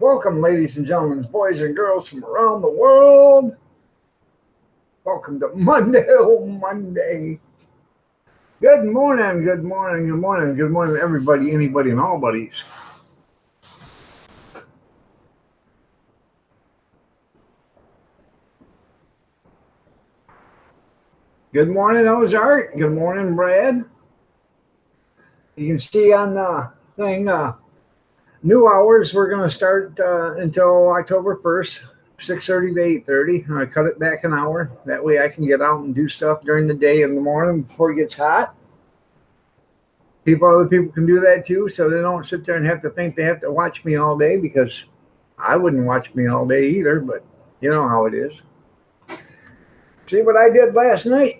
Welcome, ladies and gentlemen, boys and girls from around the world. Welcome to Monday, oh Monday. Good morning, good morning, good morning, good morning, everybody, anybody, and all buddies. Good morning, Ozark. Good morning, Brad. You can see on the thing, new hours. We're going to start until October 1st, 6:30 to 8:30. I cut it back an hour. That way I can get out and do stuff during the day and the morning before it gets hot. Other people can do that too, so they don't sit there and have to think they have to watch me all day, because I wouldn't watch me all day either, but you know how it is. See what I did last night?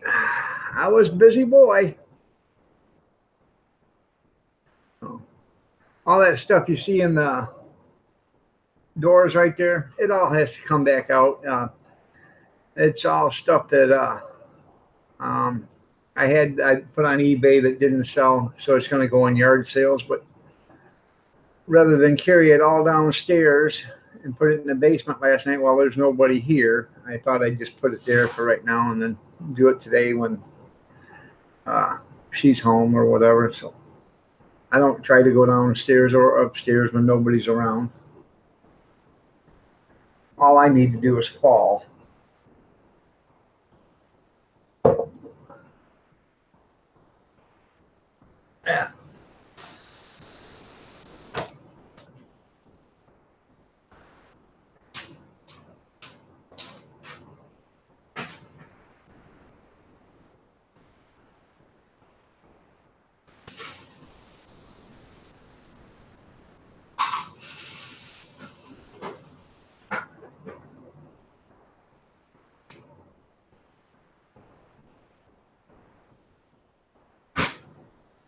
I was a busy boy. All that stuff you see in the doors right there, it all has to come back out. It's all stuff that um, I put on eBay that didn't sell, so it's going to go in yard sales. But rather than carry it all downstairs and put it in the basement last night while there's nobody here, I thought I'd just put it there for right now and then do it today when she's home or whatever. So I don't try to go downstairs or upstairs when nobody's around. All I need to do is fall. Yeah.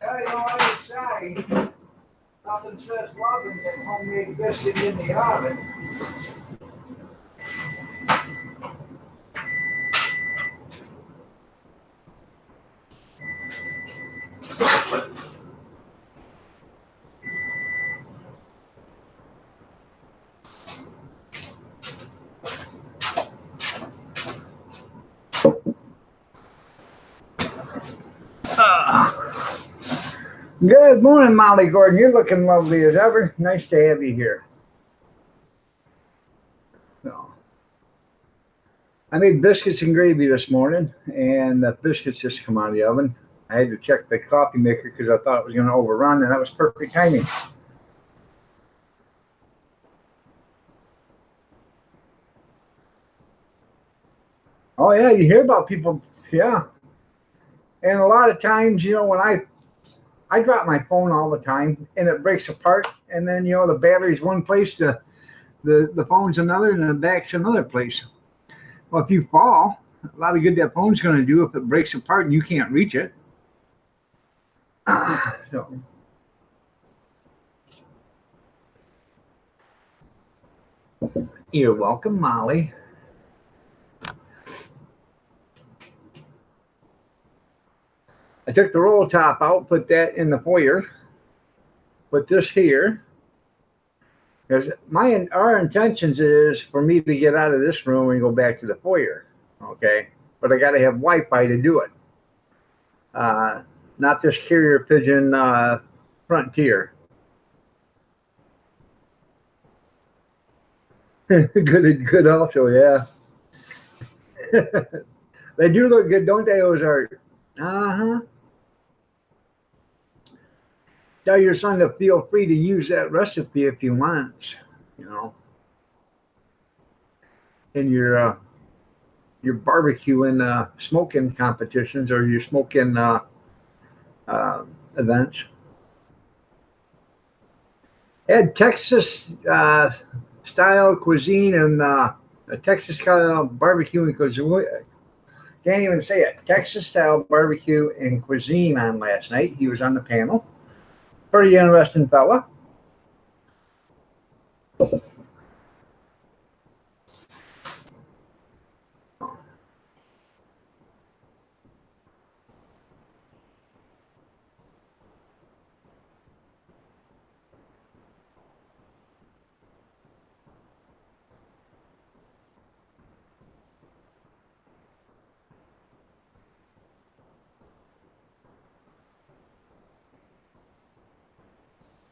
Well, you know what they say? Nothing says loving than homemade biscuit in the oven. Good morning, Molly Gordon. You're looking lovely as ever. Nice to have you here. So, I made biscuits and gravy this morning, and the biscuits just come out of the oven. I had to check the coffee maker because I thought it was going to overrun, and that was perfect timing. Oh yeah, you hear about people, yeah. And a lot of times, when I drop my phone all the time, and it breaks apart, and then the battery's one place, the phone's another, and the back's another place. Well, if you fall, a lot of good that phone's going to do if it breaks apart and you can't reach it. So, you're welcome, Molly. I took the roll top out, put that in the foyer, put this here. Because our intentions is for me to get out of this room and go back to the foyer, okay? But I got to have Wi-Fi to do it. Not this carrier pigeon Frontier. Good also, yeah. They do look good, don't they, Ozark? Uh-huh. Tell your son to feel free to use that recipe if he wants, in your barbecue and smoking competitions or your smoking events. Had Texas style cuisine and Texas style barbecue and cuisine. Can't even say it. Texas style barbecue and cuisine on last night. He was on the panel. Pretty interesting fella.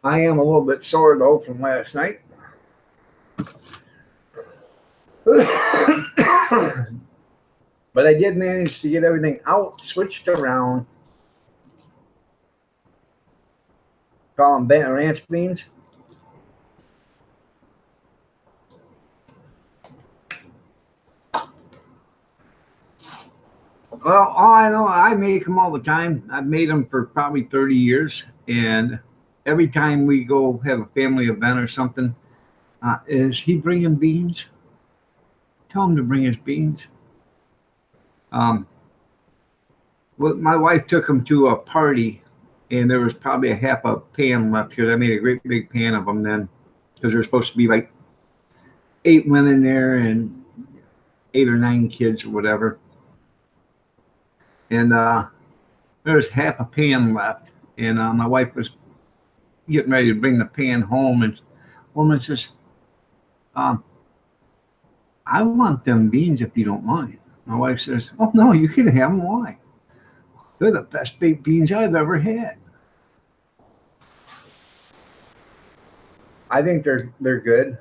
I am a little bit sore though from last night. But I did manage to get everything out, switched around. Call them ranch beans. Well, all I know, I make them all the time. I've made them for probably 30 years. And every time we go have a family event or something, is he bringing beans? Tell him to bring his beans. Well, my wife took him to a party, and there was probably a half a pan left because I made a great big pan of them then, because there were supposed to be like 8 women there and 8 or 9 kids or whatever. And there was half a pan left, and my wife was getting ready to bring the pan home, and the woman says, I want them beans if you don't mind. My wife says, oh, no, you can have them. Why? They're the best baked beans I've ever had. I think they're good.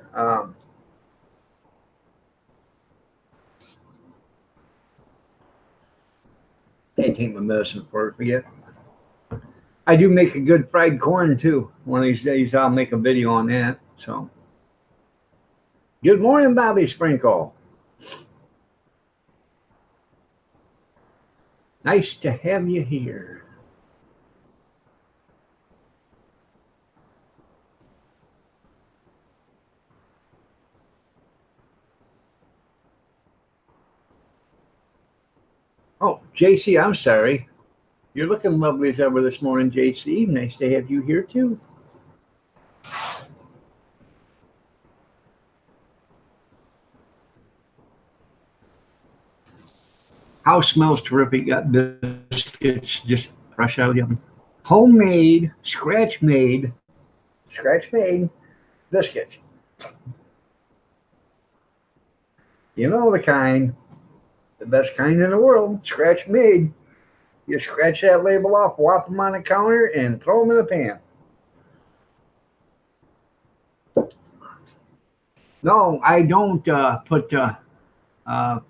Can't take my medicine for it, forget. I do make a good fried corn too. One of these days I'll make a video on that. So, good morning, Bobby Sprinkle. Nice to have you here. Oh, JC, I'm sorry. You're looking lovely as ever this morning, JC. Nice to have you here too. House smells terrific. Got biscuits just fresh out of the oven. Homemade, scratch made biscuits. You know the kind, the best kind in the world, scratch made. You scratch that label off, whop them on the counter, and throw them in the pan. No, I don't put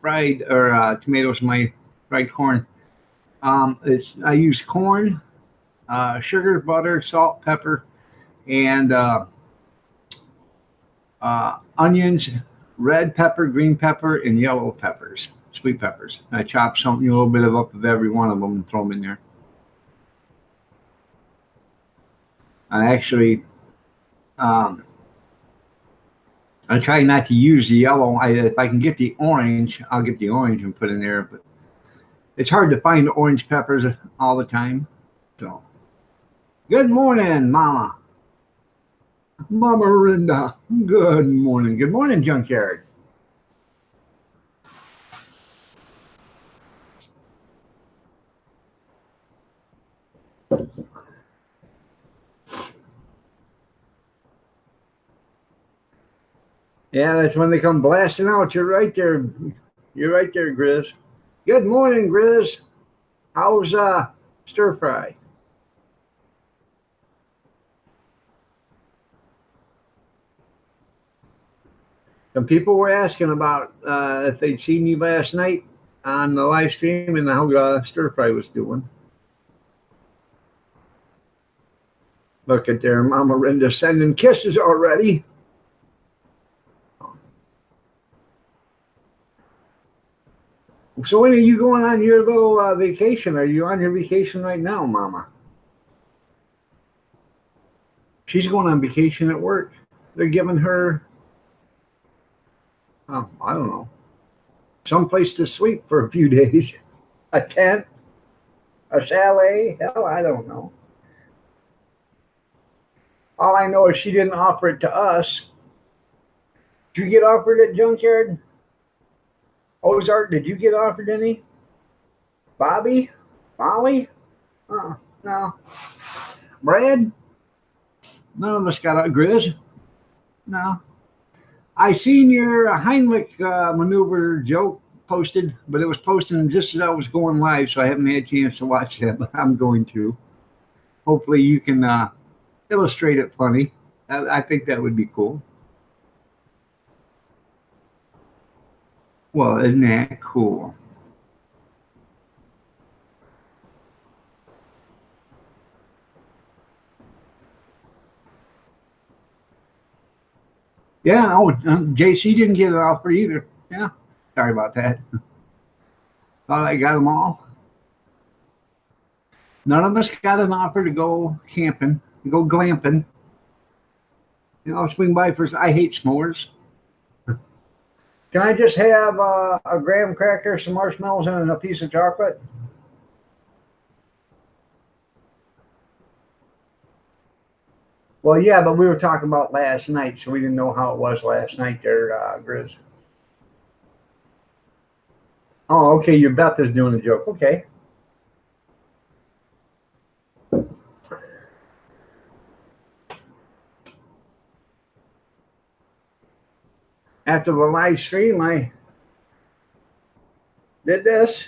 fried or tomatoes in my fried corn. I use corn, sugar, butter, salt, pepper, and onions, red pepper, green pepper, and yellow peppers, sweet peppers. I chop something, a little bit up of every one of them and throw them in there. I actually, I try not to use the yellow. If I can get the orange, I'll get the orange and put in there. But it's hard to find orange peppers all the time. So, good morning, Mama. Mama Rinda. Good morning. Good morning, Junkyard. Yeah, that's when they come blasting out. You're right there. You're right there, Grizz. Good morning, Grizz. How's stir fry? Some people were asking about if they'd seen you last night on the live stream and how stir fry was doing. Look at there, Mama Rinda sending kisses already. So when are you going on your little vacation? Are you on your vacation right now, Mama? She's going on vacation at work. They're giving her, I don't know, someplace to sleep for a few days. A tent, a chalet, hell, I don't know. All I know is she didn't offer it to us. Did you get offered at Junkyard? Ozark, did you get offered any? Bobby? Molly? No. Brad? None of us got a Grizz? No. I seen your Heimlich maneuver joke posted, but it was posted just as I was going live, so I haven't had a chance to watch that, but I'm going to. Hopefully you can, illustrate it funny. I think that would be cool. Well, isn't that cool? Yeah. Oh, JC didn't get an offer either. Yeah. Sorry about that. Thought I got them all. None of us got an offer to go camping, to go glamping. I'll swing by first. I hate s'mores. Can I just have a graham cracker, some marshmallows, and a piece of chocolate? Well, yeah, but we were talking about last night, so we didn't know how it was last night there, Grizz. Oh, okay, your Beth is doing a joke. Okay. After the live stream, I did this.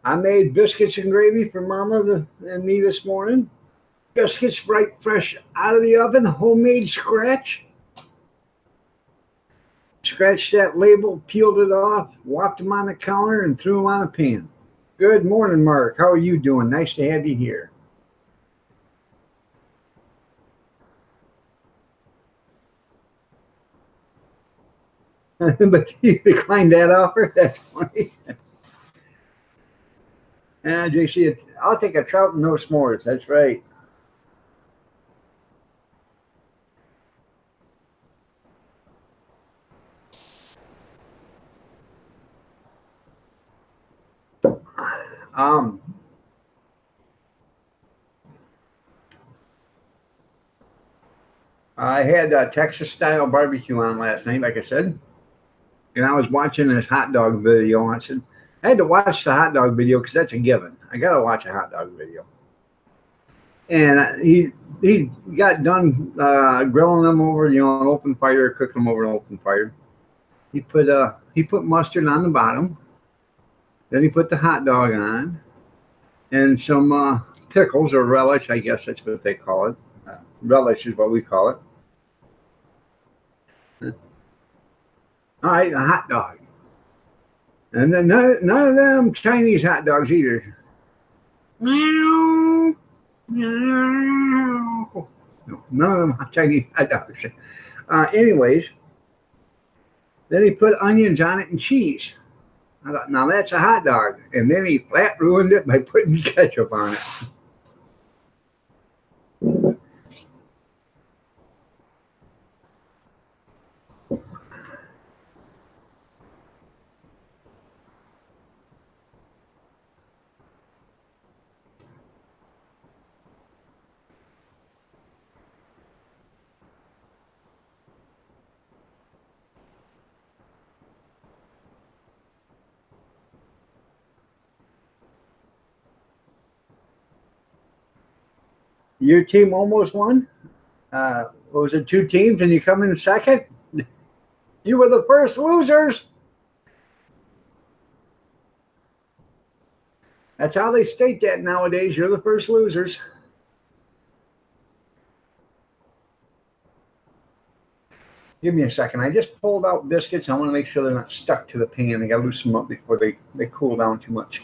I made biscuits and gravy for Mama and me this morning. Biscuits right fresh out of the oven, homemade scratch. Scratched that label, peeled it off, whopped them on the counter, and threw them on a pan. Good morning, Mark. How are you doing? Nice to have you here. But you declined that offer? That's funny. JC, I'll take a trout and no s'mores. That's right. Um, I had a Texas style barbecue on last night, like I said, and I was watching this hot dog video. I said, I had to watch the hot dog video because that's a given. I got to watch a hot dog video. And he got done grilling them over, an open fire, cooking them over an open fire. He put mustard on the bottom. Then he put the hot dog on, and some pickles or relish. I guess that's what they call it. Relish is what we call it. All right, a hot dog. And then none of them Chinese hot dogs either. No, none of them Chinese hot dogs. Anyways, then he put onions on it and cheese. I thought, now that's a hot dog. And then he flat ruined it by putting ketchup on it. Your team almost won. Was it 2 teams and you come in second? You were the first losers. That's how they state that nowadays. You're the first losers. Give me a second. I just pulled out biscuits. I want to make sure they're not stuck to the pan. I got to loosen them up before they cool down too much.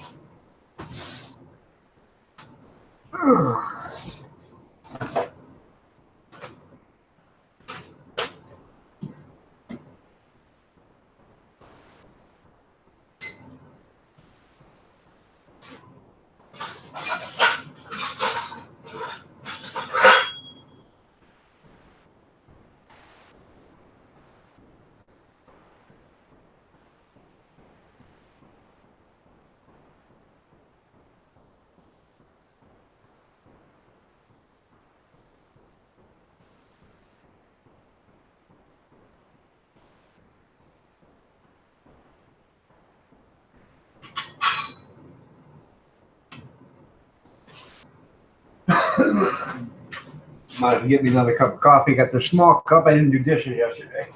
Might have to get me another cup of coffee. Got the small cup. I didn't do dishes yesterday.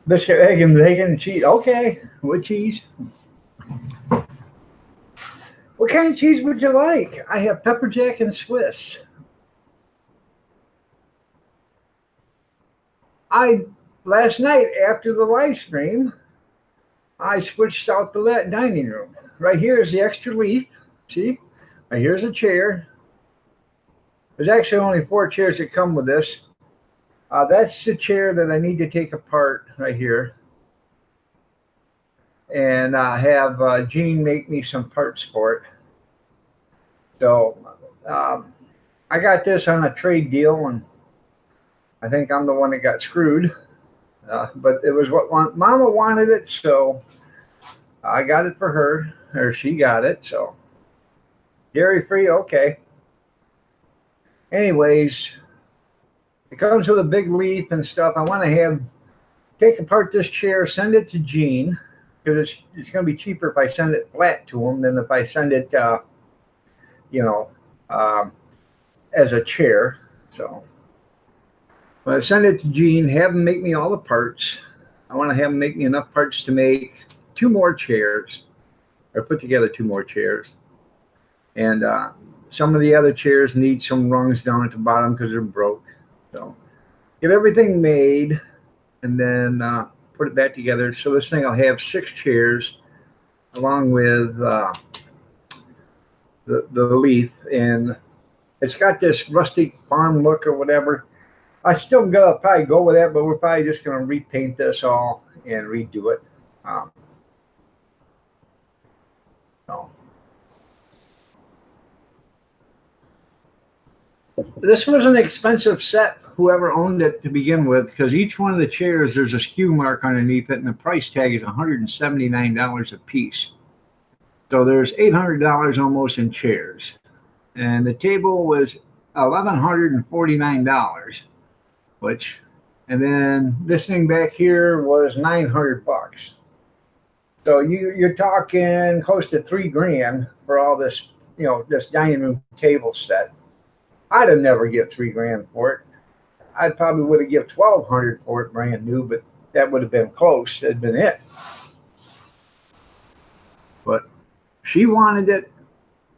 Biscuit, egg, and bacon and cheese. Okay, with cheese. What kind of cheese would you like? I have pepper jack and Swiss. I last night after the live stream, I switched out the dining room. Right here is the extra leaf. See, right here's a chair. There's actually only 4 chairs that come with this. That's the chair that I need to take apart right here, and have Jean make me some parts for it. So I got this on a trade deal, and I think I'm the one that got screwed. But it was what Mama wanted it, so I got it for her, or she got it. So dairy free, okay. Anyways, it comes with a big leaf and stuff. I want to take apart this chair, send it to Jean, because it's going to be cheaper if I send it flat to him than if I send it, as a chair. So when I send it to Jean, have him make me all the parts. I want to have him make me enough parts to make 2 more chairs, or put together 2 more chairs. And some of the other chairs need some rungs down at the bottom because they're broke. So get everything made and then put it back together. So this thing will have 6 chairs along with the leaf, and it's got this rustic farm look or whatever. I still gonna probably go with that, but we're probably just gonna repaint this all and redo it. So. This was an expensive set, whoever owned it to begin with, because each one of the chairs, there's a SKU mark underneath it, and the price tag is $179 a piece. So there's $800 almost in chairs. And the table was $1,149, and then this thing back here was $900. So you're talking close to $3,000 for all this, this dining room table set. I'd have never give $3,000 for it. I probably would have given $1,200 for it brand new, but that would have been close. That'd been it. But she wanted it.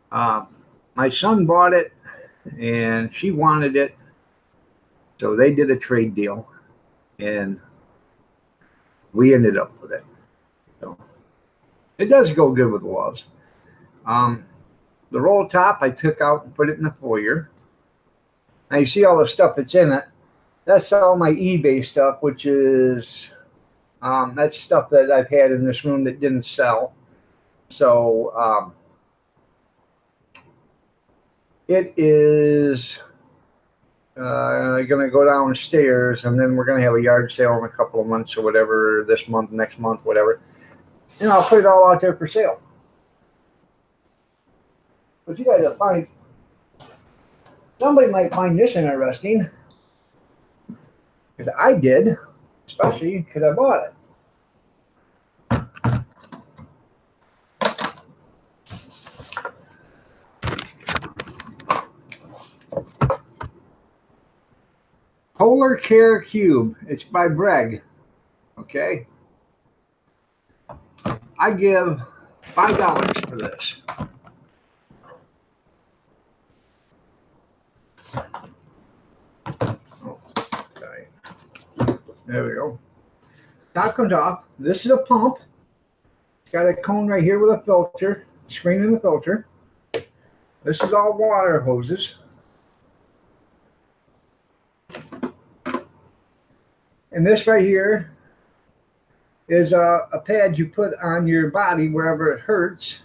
My son bought it, and she wanted it. So they did a trade deal, and we ended up with it. So it does go good with walls. The roll top I took out and put it in the foyer. Now you see all the stuff that's in it. That's all my eBay stuff, which is that's stuff that I've had in this room that didn't sell. So it is going to go downstairs, and then we're going to have a yard sale in a couple of months or whatever, this month, next month, whatever. And I'll put it all out there for sale. But you guys will find, somebody might find this interesting, because I did, especially because I bought it. Polar Chair Cube. It's by Breg. Okay. I give $5 for this. Oh, sorry. There we go. Top comes off. This is a pump. It's got a cone right here with a filter, screen in the filter. This is all water hoses. And this right here is a pad you put on your body wherever it hurts.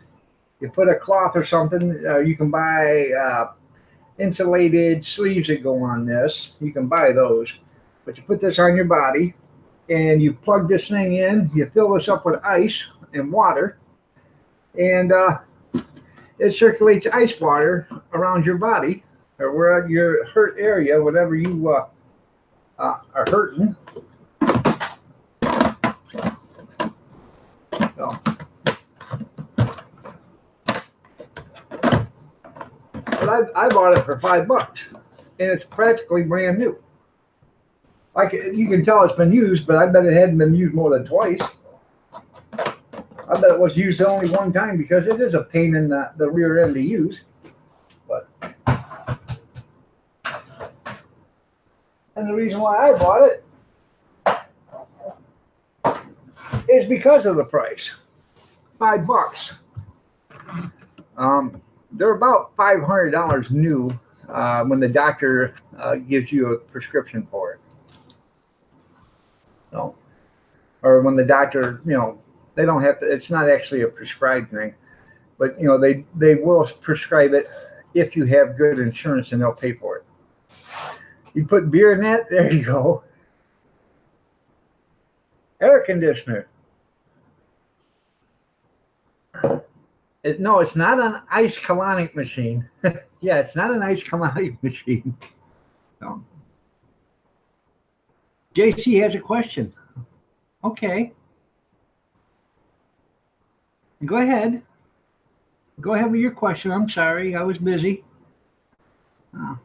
You put a cloth or something. You can buy insulated sleeves that go on this. You can buy those. But you put this on your body, and you plug this thing in. You fill this up with ice and water, and it circulates ice water around your body, or where your hurt area, whatever you are hurting. So, but I bought it for $5, and it's practically brand new. You can tell it's been used, but I bet it hadn't been used more than twice. I bet it was used only one time because it is a pain in the rear end to use. But and the reason why I bought it is because of the price. $5. They're about $500 new when the doctor gives you a prescription for it. So, or when the doctor, they don't have to. It's not actually a prescribed thing, but they will prescribe it if you have good insurance and they'll pay for it. You put beer in that, there you go. Air conditioner. No, it's not an ice colonic machine. Yeah, it's not an ice colonic machine. No. JC has a question. Okay. Go ahead. Go ahead with your question. I'm sorry, I was busy. Oh.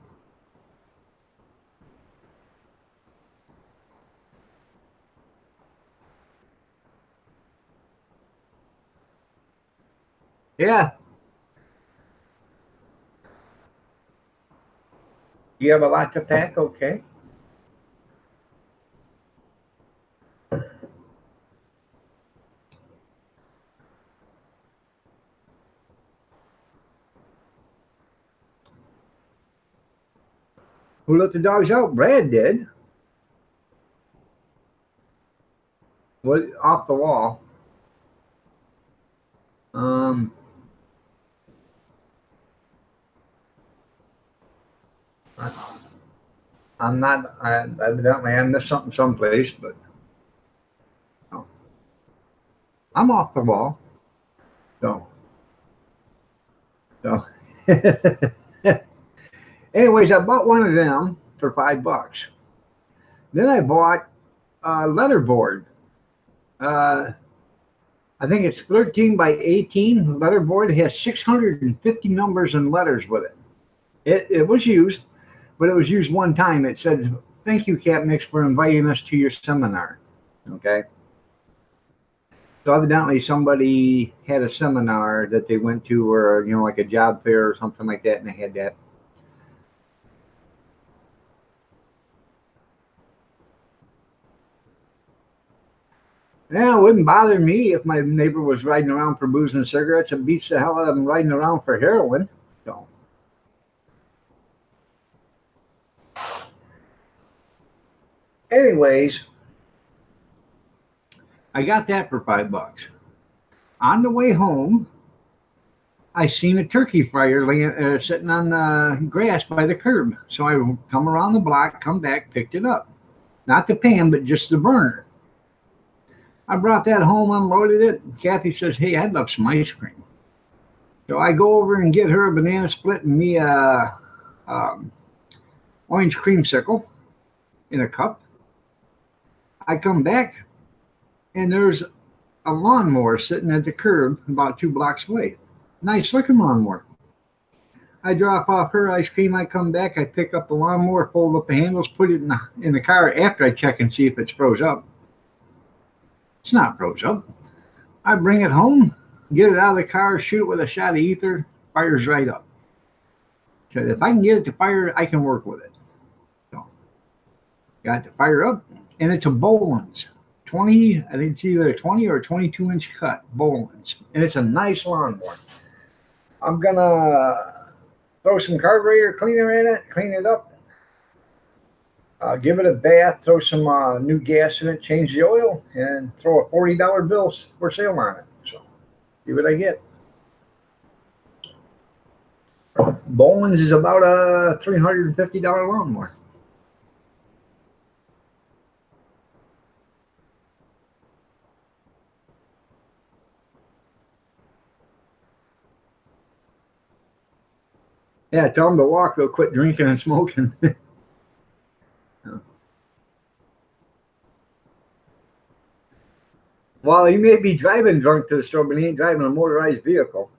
Yeah. You have a lot to pack? Okay. Who let the dogs out? Brad did. What, off the wall? Um, I'm not. Evidently, I missed something someplace, but no. I'm off the wall. So, so. Anyways, I bought one of them for $5. Then I bought a letterboard. I think it's 13 by 18 letterboard. It has 650 numbers and letters with it. It was used, but it was used one time. It said, "Thank you, Capnix, for inviting us to your seminar." Okay. So evidently somebody had a seminar that they went to, or like a job fair or something like that, and they had that. Yeah, it wouldn't bother me if my neighbor was riding around for booze and cigarettes. It beats the hell out of them riding around for heroin. So, anyways, I got that for $5. On the way home, I seen a turkey fryer sitting on the grass by the curb. So I come around the block, come back, picked it up. Not the pan, but just the burner. I brought that home, unloaded it. Kathy says, "Hey, I'd love some ice cream." So I go over and get her a banana split and me a orange creamsicle in a cup. I come back and there's a lawnmower sitting at the curb about 2 blocks away. Nice looking lawnmower. I drop off her ice cream. I come back. I pick up the lawnmower, fold up the handles, put it in the car after I check and see if it's froze up. It's not froze up. I bring it home, get it out of the car, shoot it with a shot of ether, fires right up. So if I can get it to fire, I can work with it. So got it to fire up, and it's a Boland's 20. I think it's either a 20 or a 22-inch cut Boland's, and it's a nice lawnmower. I'm gonna throw some carburetor cleaner in it, clean it up, give it a bath, throw some new gas in it, change the oil, and throw a $40 bill for sale on it. So see what I get. Boland's is about a $350 lawnmower. Yeah, tell them to walk. They'll quit drinking and smoking. Well, he may be driving drunk to the store, but he ain't driving a motorized vehicle.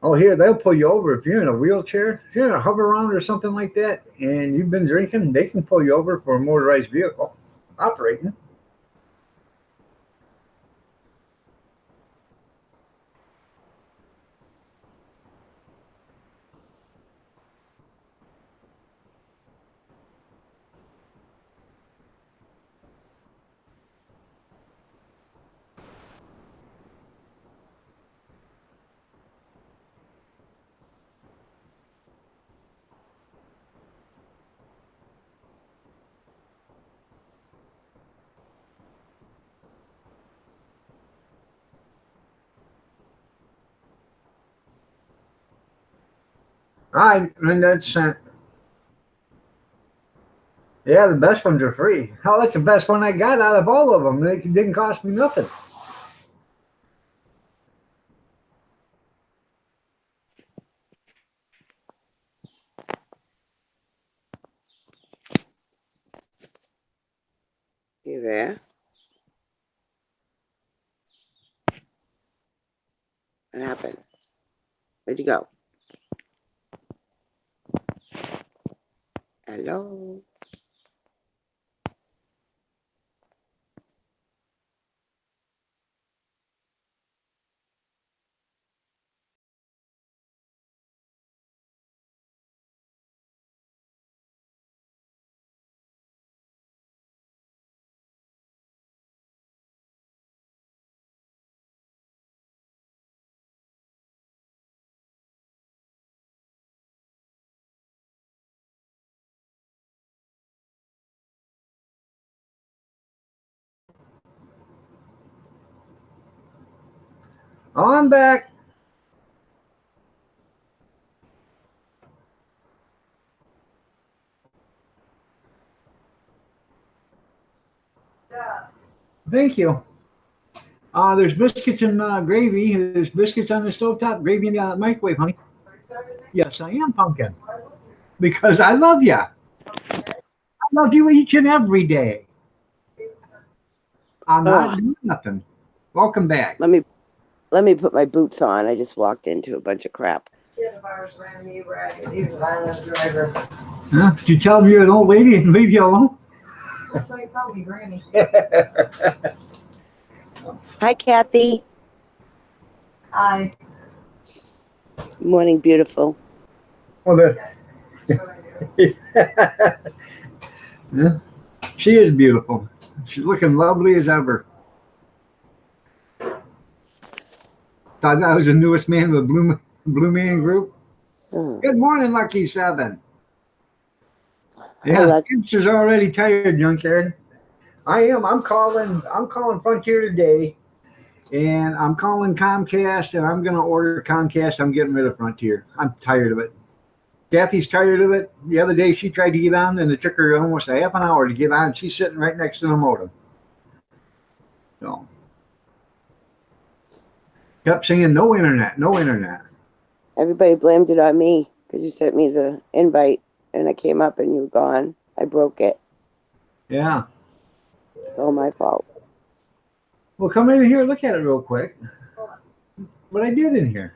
Oh, here, they'll pull you over if you're in a wheelchair. If you're in a hover round or something like that and you've been drinking, they can pull you over for a motorized vehicle operating. And that's yeah, the best ones are free. Hell, that's the best one I got out of all of them. It didn't cost me nothing. You there? What happened? Where'd you go? Hello? Oh, I'm back. Thank you. There's biscuits and gravy. There's biscuits on the stovetop, gravy in the microwave, honey. Yes, I am, Pumpkin. Because I love you. I love you each and every day. I'm not doing nothing. Welcome back. Let me put my boots on. I just walked into a bunch of crap. Huh? Did you tell me you're an old lady and leave you alone? That's why you call me Granny. Hi, Kathy. Hi. Morning, beautiful. Well, yeah, she is beautiful. She's looking lovely as ever. Thought I was the newest man of the Blue Man Group. Oh. Good morning, Lucky Seven. Hi, Yeah, Lucky. Kimster's already tired, junkyard. I am. I'm calling Frontier today, and I'm calling Comcast, and I'm gonna order Comcast. I'm getting rid of Frontier. I'm tired of it. Kathy's tired of it. The other day she tried to get on, and it took her almost a half an hour to get on. She's sitting right next to the modem. So kept saying no internet, no internet. Everybody blamed it on me because you sent me the invite and I came up and you were gone. I broke it. Yeah. It's all my fault. Well, come in here and look at it real quick. What I did in here.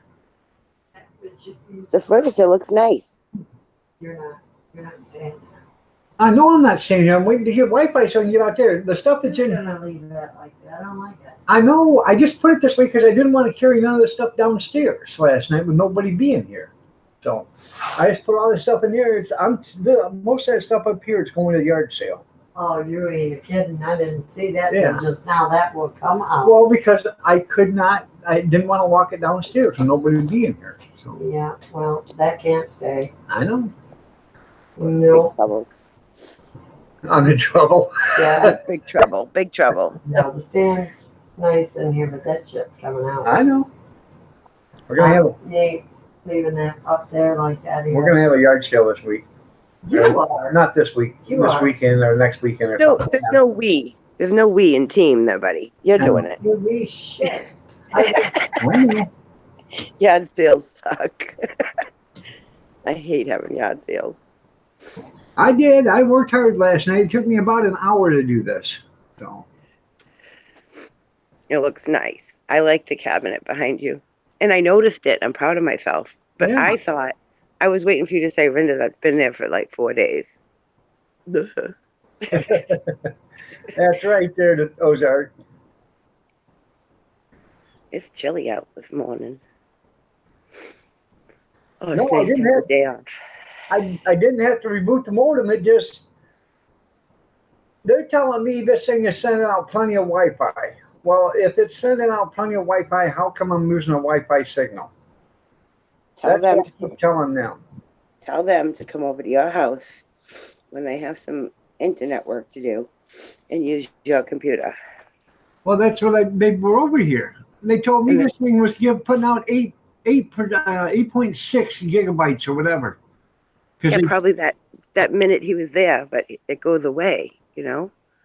The furniture looks nice. You're not staying there. I know I'm not staying here. I'm waiting to get Wi-Fi so I can get out there. The stuff that's You're in. gonna leave that like that. I don't like it. I know. I just put it this way because I didn't want to carry none of the stuff downstairs last night with nobody being here. So I just put all this stuff in there. Most of that stuff up here is going to the yard sale. Oh, you ain't kidding. I didn't see that Yeah. till just now. That will come out. Well, because I didn't want to walk it downstairs so nobody would be in here. So Yeah, well, that can't stay. I know. No. Big trouble. I'm in trouble. Yeah. Big trouble. Big trouble. No, the stand's nice in here, but that shit's coming out. I know. We're gonna have You ain't leaving that up there like that here. we're gonna have a yard sale this week. You are. Not this week. You this are. weekend or next weekend or No, something. there's no we. There's no we in team, though, buddy. You're doing it. You be shit. I know. Yard sales suck. I hate having yard sales. I did. I worked hard last night. It took me about an hour to do this. So It looks nice. I like the cabinet behind you. And I noticed it. I'm proud of myself. But Yeah. I thought I was waiting for you to say, Rinda, that's been there for like 4 days. That's right there, the Ozark. It's chilly out this morning. Oh, No, it's I nice to didn't have have a day off. I didn't have to reboot the modem. It just they're telling me this thing is sending out plenty of Wi-Fi. Well, if it's sending out plenty of Wi-Fi, how come I'm losing a Wi-Fi signal? Tell That's what them I keep telling them. to come over to your house when they have some internet work to do and use your computer. Well, that's what they were over here. They told me And this thing was putting out 8.6 gigabytes or whatever. yeah, Because probably that minute he was there, but it goes away,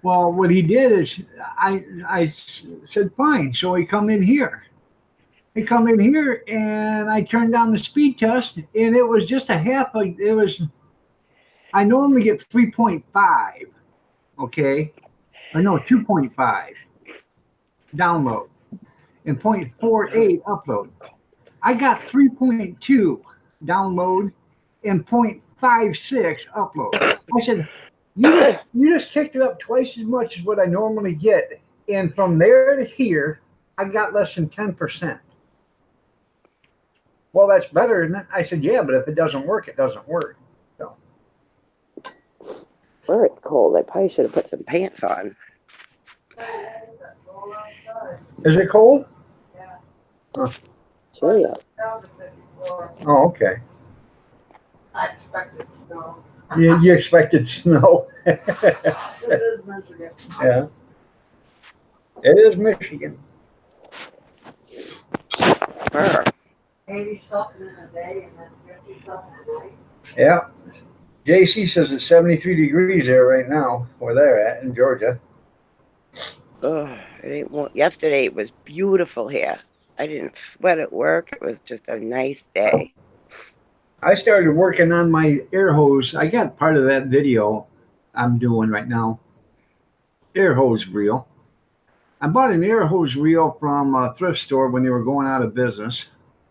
well, what he did is I said fine, so he come in here. He come in here and I turned down the speed test, and it was just a half. It was. I normally get 3.5. Okay, or no, 2.5 download and 0.48 upload. I got 3.2 download and 0.56 upload. I said, you just kicked it up twice as much as what I normally get. And from there to here, I got less than 10%. Well, that's better, isn't it? I said, yeah, but if it doesn't work, it doesn't work. So. Where it's cold, I probably should have put some pants on. Is it cold? Chilly out. Oh, okay. I expected snow. You expected snow. This is Michigan. Yeah. It is Michigan. Brr. 80 something in a day and then 50 something at night. Yeah. JC says it's 73 degrees there right now, where they're at in Georgia. Ugh, yesterday it was beautiful here. I didn't sweat at work. It was just a nice day. I started working on my air hose. I got part of that video I'm doing right now. Air hose reel. I bought an air hose reel from a thrift store when they were going out of business,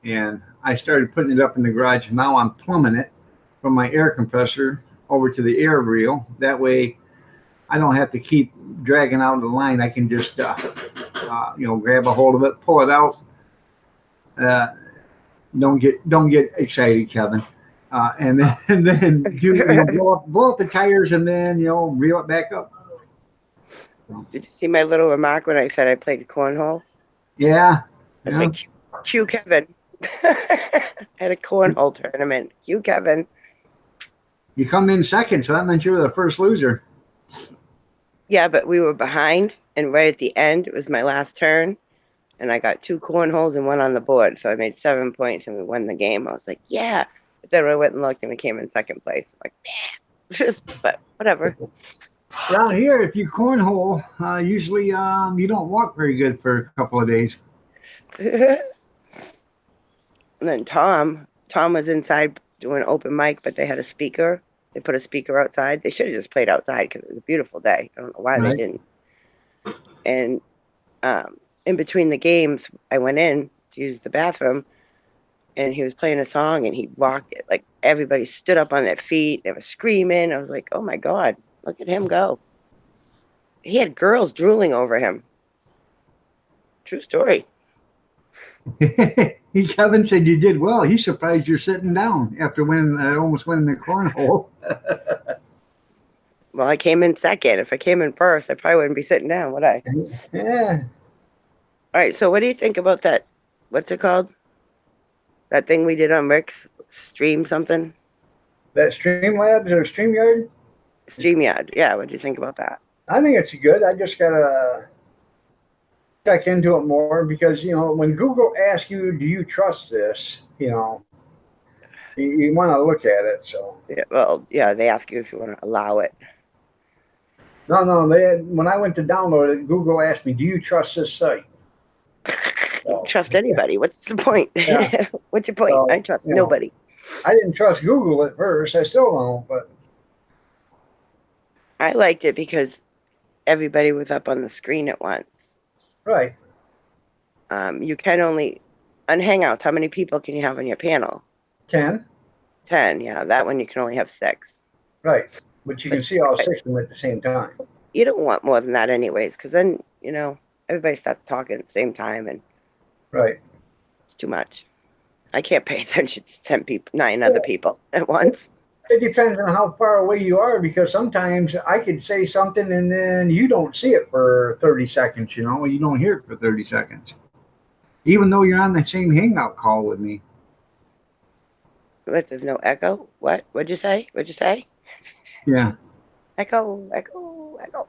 and I started putting it up in the garage. Now I'm plumbing it from my air compressor over to the air reel. That way, I don't have to keep dragging out the line. I can just, grab a hold of it, pull it out. Don't get excited, Kevin. And then blow up the tires, and then reel it back up. Did you see my little remark when I said I played cornhole? Yeah. It's like, cue Kevin. At a cornhole tournament. Cue Kevin. You come in second, so that meant you were the first loser. Yeah, but we were behind, and right at the end, it was my last turn, and I got 2 cornholes and 1 on the board, so I made 7 points, and we won the game. I was like, yeah. But then I went and looked, and we came in second place. I'm like, yeah. But whatever. Down here, if you cornhole, usually you don't walk very good for a couple of days. And then Tom was inside doing open mic, but they had a speaker. They put a speaker outside. They should have just played outside because it was a beautiful day. I don't know why they didn't. And in between the games, I went in to use the bathroom, and he was playing a song, and he rocked it. Like, everybody stood up on their feet. They were screaming. I was like, oh, my God, look at him go. He had girls drooling over him. True story. Kevin said you did well. He's surprised you're sitting down after almost winning the cornhole. Well, I came in second. If I came in first, I probably wouldn't be sitting down, would I? Yeah. All right, so what do you think about that? What's it called? That thing we did on Rick's Stream something? That Streamlabs or StreamYard? StreamYard. Yeah, what do you think about that? I think it's good. I just gotta check into it more because when Google asks you, "Do you trust this?" you want to look at it. So Yeah, well, yeah, they ask you if you want to allow it. no, when I went to download it, Google asked me, "Do you trust this site?" Don't trust anybody. What's the point? Yeah. What's your point? So, I trust nobody. I didn't trust Google at first. I still don't, but I liked it because everybody was up on the screen at once. right. You can only On Hangouts, how many people can you have on your panel? 10. 10. Yeah, that one you can only have 6. Right. But you can see all 6 of them at the same time. You don't want more than that anyways, because then, everybody starts talking at the same time and Right. it's too much. I can't pay attention to 10 people, 9 other people at once. It depends on how far away you are, because sometimes I could say something and then you don't see it for 30 seconds, you don't hear it for 30 seconds. Even though you're on the same hangout call with me. What, there's no echo? What? What'd you say? What'd you say? Yeah. Echo, echo, echo.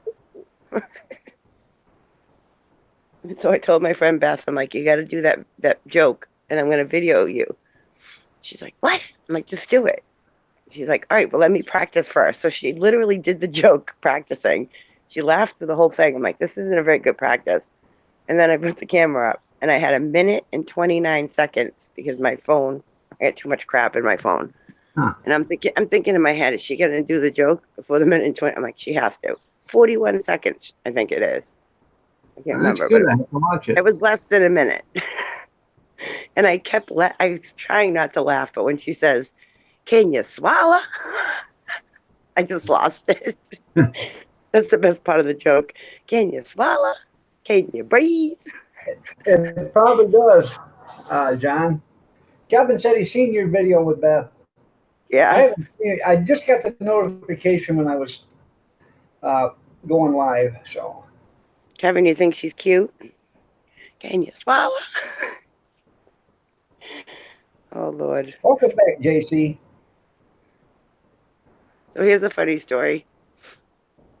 So I told my friend Beth, I'm like, you got to do that joke and I'm going to video you. She's like, what? I'm like, just do it. She's like, all right, well, let me practice first. So she literally did the joke practicing. She laughed through the whole thing. I'm like, this isn't a very good practice. And then I put the camera up and I had 1:29 because my phone, I had too much crap in my phone. Huh. And I'm thinking in my head, is she going to do the joke before the 1:20? I'm like, she has to. 41 seconds, I think it is. I can't That's remember, good. but I have to watch it. it was less than a minute. And I was trying not to laugh, but when she says, can you swallow? I just lost it. That's the best part of the joke. Can you swallow? Can you breathe? It probably does, John. Kevin said he's seen your video with Beth. Yeah. I just got the notification when I was going live. So, Kevin, you think she's cute? Can you swallow? Oh, Lord. welcome back, JC. So here's a funny story.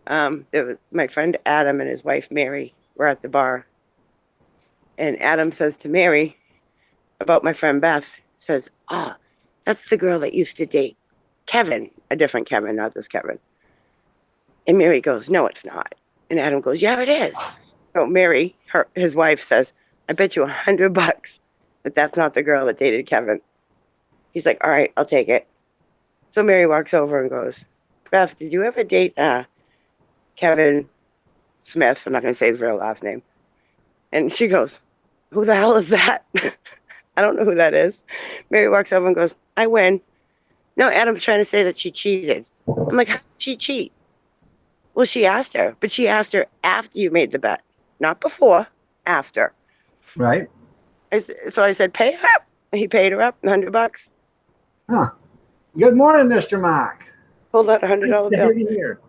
There was my friend Adam and his wife Mary were at the bar. And Adam says to Mary about my friend Beth, says, oh, that's the girl that used to date Kevin, a different Kevin, not this Kevin. And Mary goes, no, it's not. And Adam goes, yeah, it is. So Mary, his wife, says, I bet you $100 that that's not the girl that dated Kevin. He's like, all right, I'll take it. So Mary walks over and goes, Beth, did you ever date Kevin Smith? I'm not going to say his real last name. And she goes, who the hell is that? I don't know who that is. Mary walks over and goes, I win. No, Adam's trying to say that she cheated. I'm like, how did she cheat? Well, she asked her, but she asked her after you made the bet, not before, after. Right. So I said, pay her up. He paid her up $100. Huh. Good morning, Mr. Mock. Pulled out $100 bill. Here.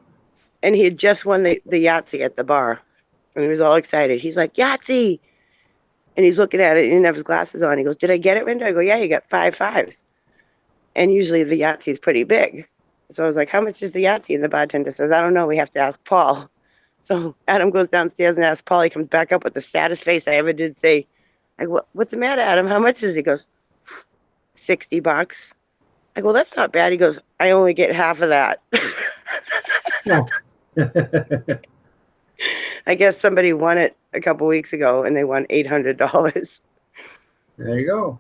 And he had just won the Yahtzee at the bar. And he was all excited. He's like, Yahtzee. And he's looking at it. He didn't have his glasses on. He goes, did I get it, Linda? I go, yeah, you got 5 5s. And usually the Yahtzee is pretty big. So I was like, how much is the Yahtzee? And the bartender says, I don't know. We have to ask Paul. So Adam goes downstairs and asks Paul. He comes back up with the saddest face I ever did say, I go, what's the matter, Adam? How much is it? He goes, $60. I go, that's not bad. He goes, I only get half of that. I guess somebody won it a couple weeks ago and they won $800. There you go.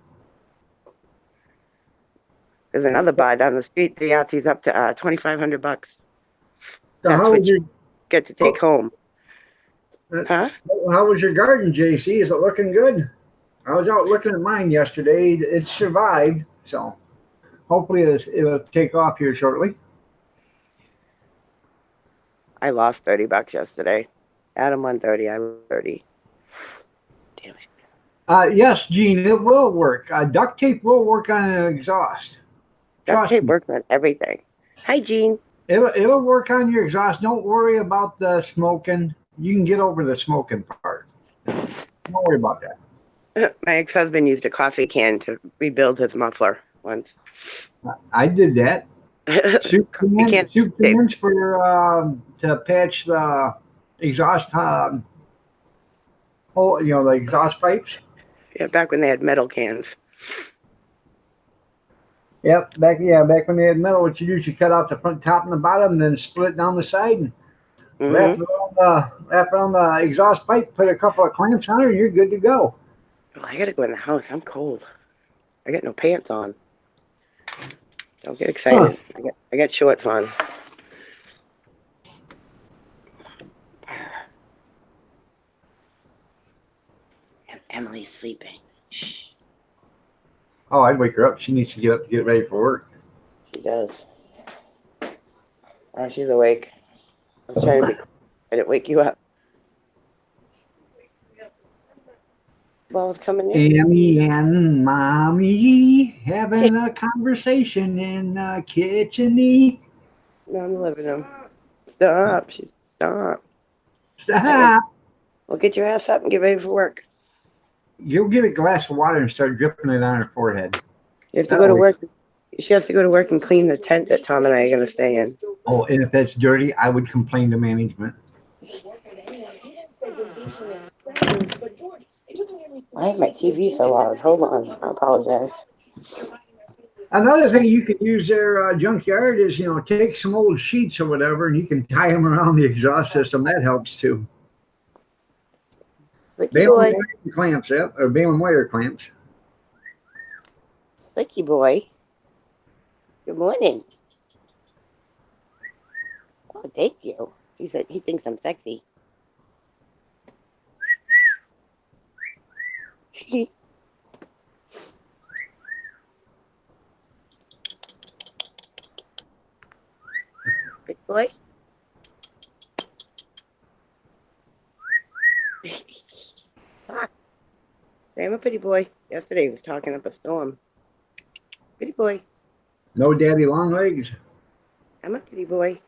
There's another bar down the street. The Yahtzee's up to $2,500. So That's how what was you get to take home. Huh? How was your garden, JC? Is it looking good? I was out looking at mine yesterday. It survived, so hopefully it'll take off here shortly. I lost $30 yesterday. Adam won 30. I won 30. Damn it. Yes, Gene, it will work. Duct tape will work on an exhaust. Duct tape works on everything. Hi, Gene. It'll work on your exhaust. Don't worry about the smoking. You can get over the smoking part. Don't worry about that. My ex-husband used a coffee can to rebuild his muffler once. I did that. Soup cans for to patch the exhaust hole, the exhaust pipes. Yeah, back when they had metal cans. Yep, back when they had metal, what you do is you cut out the front, top, and the bottom, and then split it down the side and wrap it on the exhaust pipe. Put a couple of clamps on it, and you're good to go. Well, I gotta go in the house. I'm cold. I got no pants on. Don't get excited. Huh. I got shorts on. And Emily's sleeping. Shh. Oh, I'd wake her up. She needs to get up to get ready for work. She does. Oh, she's awake. I was trying to be cool. I didn't wake you up. Well, it's coming in. Amy and Mommy having a conversation in the kitchen. No, in the living room. Stop. Stop. Stop. Well, get your ass up and get ready for work. You'll get a glass of water and start dripping it on her forehead. You have to go to work. She has to go to work and clean the tent that Tom and I are going to stay in. Oh, and if that's dirty, I would complain to management. I have my TV so loud. Hold on. I apologize. Another thing you could use their junkyard is, take some old sheets or whatever, and you can tie them around the exhaust system. That helps too. Slicky boy. Balen clamps, yeah, or Balen wire clamps. Slicky boy. Good morning. Oh, thank you. He said he thinks I'm sexy. Big boy. Talk. Say I'm a pretty boy. Yesterday he was talking up a storm. Pretty boy. No daddy long legs. I'm a pretty boy.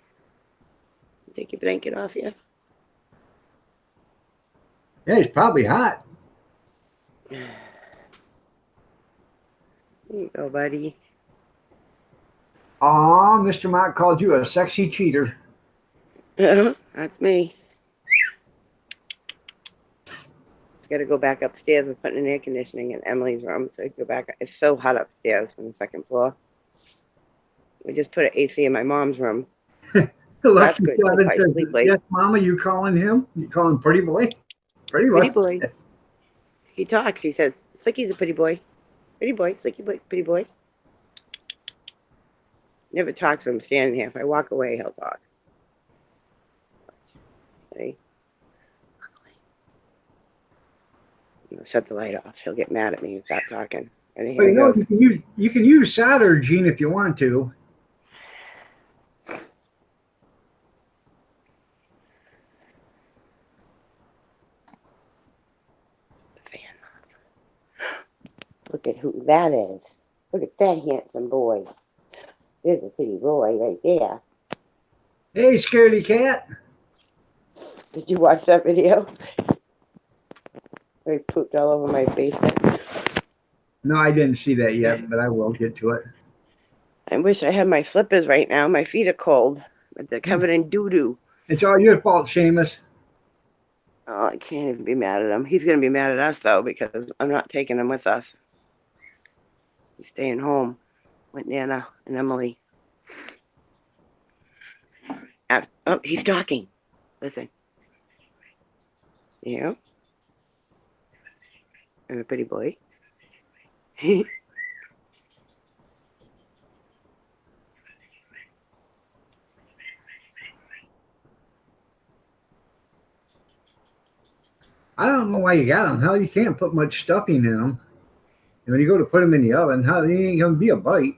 Take your blanket off you. Yeah, he's probably hot. There you go, buddy. Aw, Mr. Mott called you a sexy cheater. That's me. He's got to go back upstairs. We're putting in air conditioning in Emily's room, so he can go back. It's so hot upstairs on the second floor. We just put an AC in my mom's room. That's good. Says, yes, Mama, you calling him? You calling pretty boy? Pretty boy. Pretty boy. He talks. He said, Slicky's a pretty boy. Pretty boy. Slicky boy. Pretty boy. Never talks when I'm standing here. If I walk away, he'll talk. See? He'll shut the light off. He'll get mad at me and stop talking. And But you can use solder, Gene, if you want to. Look at who that is. Look at that handsome boy. There's a pretty boy right there. Hey, scaredy cat. Did you watch that video? Where he pooped all over my basement. No, I didn't see that yet, but I will get to it. I wish I had my slippers right now. My feet are cold, but they're covered in doo-doo. It's all your fault, Seamus. Oh, I can't even be mad at him. He's going to be mad at us, though, because I'm not taking him with us. He's staying home with Nana and Emily. Oh, he's talking. Listen. Yeah. I'm a pretty boy. I don't know why you got them. Hell, you can't put much stuffing in them. And when you go to put them in the oven, how they ain't gonna be a bite.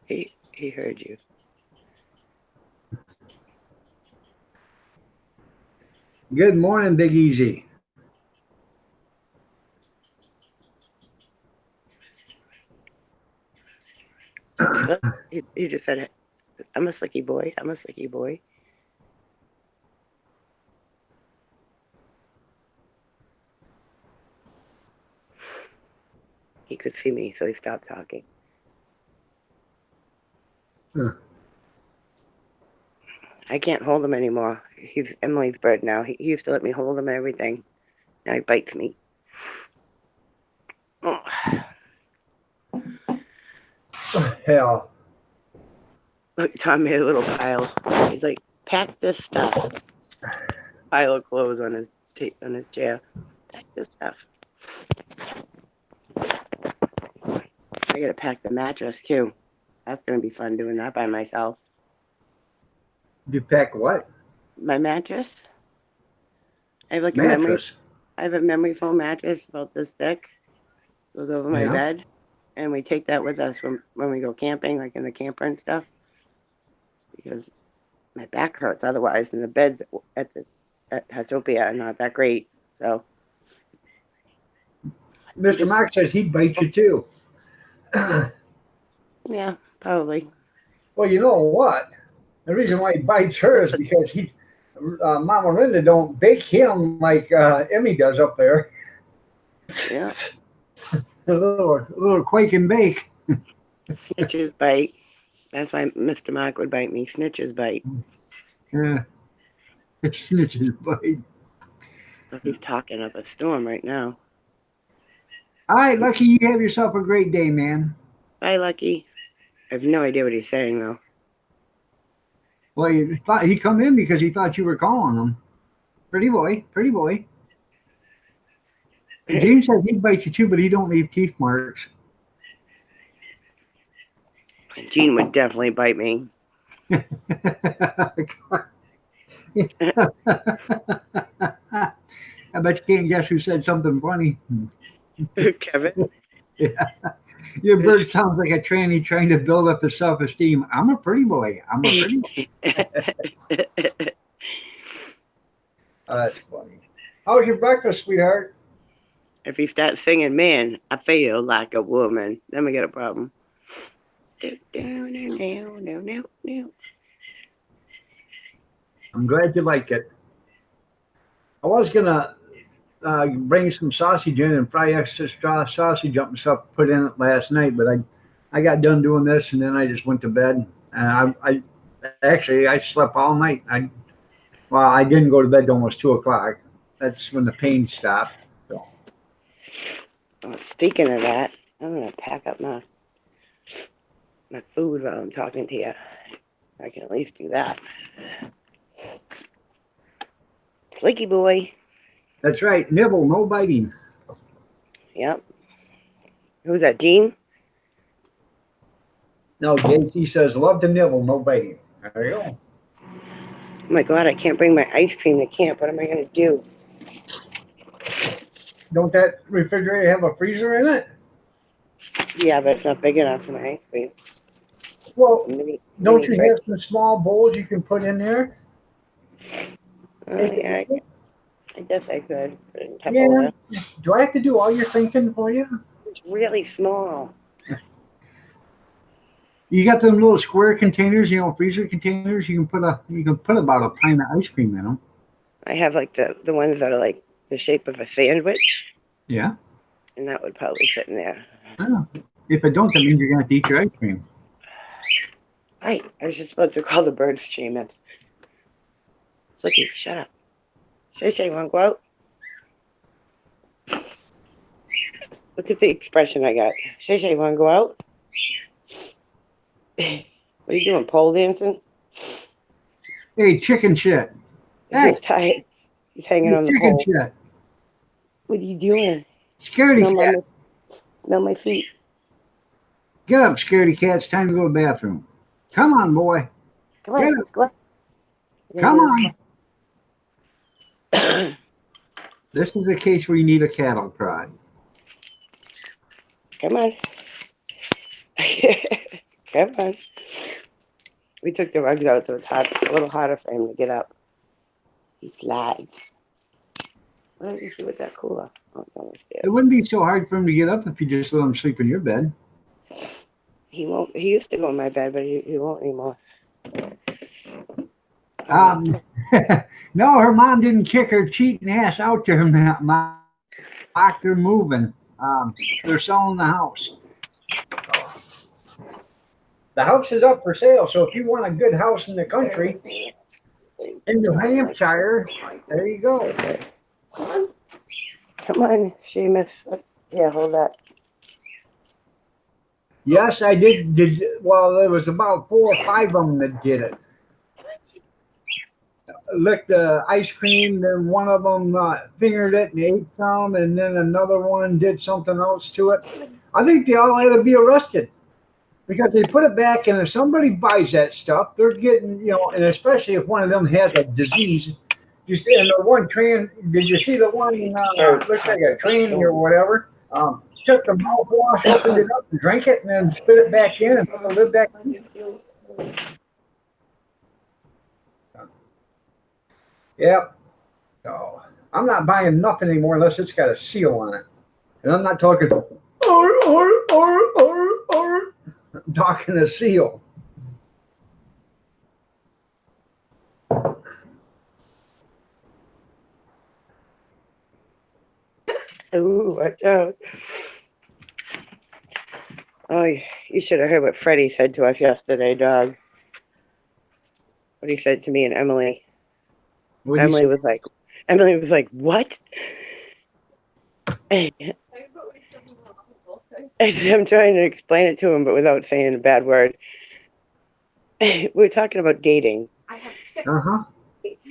He heard you. Good morning, Big Easy. He just said it. I'm a slicky boy. I'm a slicky boy. He could see me, so he stopped talking. Huh. I can't hold him anymore. He's Emily's bird now. He used to let me hold him and everything. Now he bites me. Oh. Hell. Look, Tom made a little pile. He's like, pack this stuff. Pile of clothes on his chair. Pack this stuff. I gotta pack the mattress too. That's gonna be fun doing that by myself. You pack what? My mattress. I have like mattress. I have a memory foam mattress about this thick, goes over my Yeah. bed, and we take that with us when we go camping, like in the camper and stuff, because my back hurts otherwise, and the beds at Hatopia are not that great. So Mr. Mark says he'd bite you too. yeah, probably. Well, you know what? The reason why he bites her is because Mama Linda don't bake him like Emmy does up there. Yeah, A little quake and bake. snitches bite. That's why Mr. Mark would bite me. Snitches bite. Yeah, snitches bite. So he's talking of a storm right now. All right, Lucky, you have yourself a great day, man. Bye, Lucky. I have no idea what he's saying though. Well, he come in because he thought you were calling him. Pretty boy, pretty boy. Gene said he'd bite you too, but he don't leave teeth marks. Gene would definitely bite me. I bet you can't guess who said something funny. Kevin. Yeah. Your bird sounds like a tranny trying to build up his self-esteem. I'm a pretty boy. I'm a pretty boy. That's funny. How was your breakfast, sweetheart? If he starts singing, man, I feel like a woman, then we got a problem. I'm glad you like it. I was gonna bring some sausage in and fry extra sausage up and stuff, put in it last night, but I got done doing this and then I just went to bed. And I slept all night. I didn't go to bed till almost 2:00. That's when the pain stopped. So. Well, speaking of that, I'm gonna pack up my food while I'm talking to you. I can at least do that. Slicky boy. That's right. Nibble, no biting. Yep. Who's that, Gene? No, JT says, love to nibble, no biting. There you go. Oh my God, I can't bring my ice cream to camp. What am I gonna do? Don't that refrigerator have a freezer in it? Yeah, but it's not big enough for my ice cream. Well, Mini don't you fridge. have some small bowls you can put in there? Yeah, I guess I could. Put it in Yeah. Tupperware. Do I have to do all your thinking for you? It's really small. You got them little square containers, freezer containers. You can put about a pint of ice cream in them. I have like the ones that are like the shape of a sandwich, Yeah. and that would probably fit in there. Oh. If it don't, that means you're gonna have to eat your ice cream. Right. I was just about to call the birds, Seamus. Slicky, shut up. Shay, wanna go out? Look at the expression I got. Shay, wanna go out? What are you doing, pole dancing? Hey, chicken shit. Hey. He's tired. He's hanging on the Chicken pole. shit. What are you doing? Scaredy cat. Smell my feet. Get up, scaredy cat. It's time to go to the bathroom. Come on, boy. Come on, let's go. Come on. This is a case where you need a cattle prod. Come on. Come on. We took the rugs out, so it's hot, a little harder for him to get up. He slides. Why don't you see with that cooler? Oh, it's on the stairs. It wouldn't be so hard for him to get up if you just let him sleep in your bed. He won't. He used to go in my bed, but he won't anymore. No, her mom didn't kick her cheating ass out to him. They're moving. They're selling the house. The house is up for sale, so if you want a good house in the country, in New Hampshire, there you go. Come on, Seamus. Yeah, hold that. Yes, I did. Well, there was about 4 or 5 of them that did it. Licked the ice cream, then one of them fingered it and ate some, and then another one did something else to it. I think they all had to be arrested because they put it back, and if somebody buys that stuff, they're getting, and especially if one of them has a disease, Just in the one train, did you see the one, looks like a tranny or whatever? Took the mouthwash, opened it up and drank it and then spit it back in and put the lid back in. Yep. So I'm not buying nothing anymore unless it's got a seal on it. And I'm not talking, I'm talking a seal. Ooh, watch out. Oh, you should have heard what Freddie said to us yesterday, dog. What he said to me and Emily. Emily was like, what? I'm trying to explain it to him, but without saying a bad word. We're talking about dating. I have 6. Uh-huh.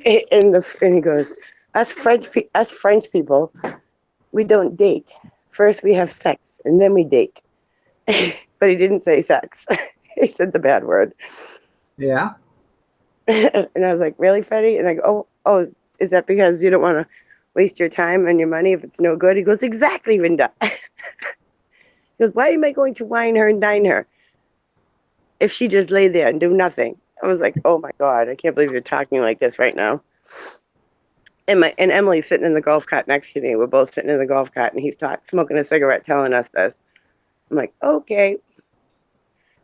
And he goes, us French people, we don't date. First we have sex and then we date. But he didn't say sex. He said the bad word. Yeah. And I was like, really, Freddie? And I go, oh, is that because you don't want to waste your time and your money if it's no good? He goes, exactly, Linda. He goes, why am I going to wine her and dine her if she just lay there and do nothing? I was like, oh my God, I can't believe you're talking like this right now. And Emily's sitting in the golf cart next to me. We're both sitting in the golf cart, and he's smoking a cigarette, telling us this. I'm like, okay.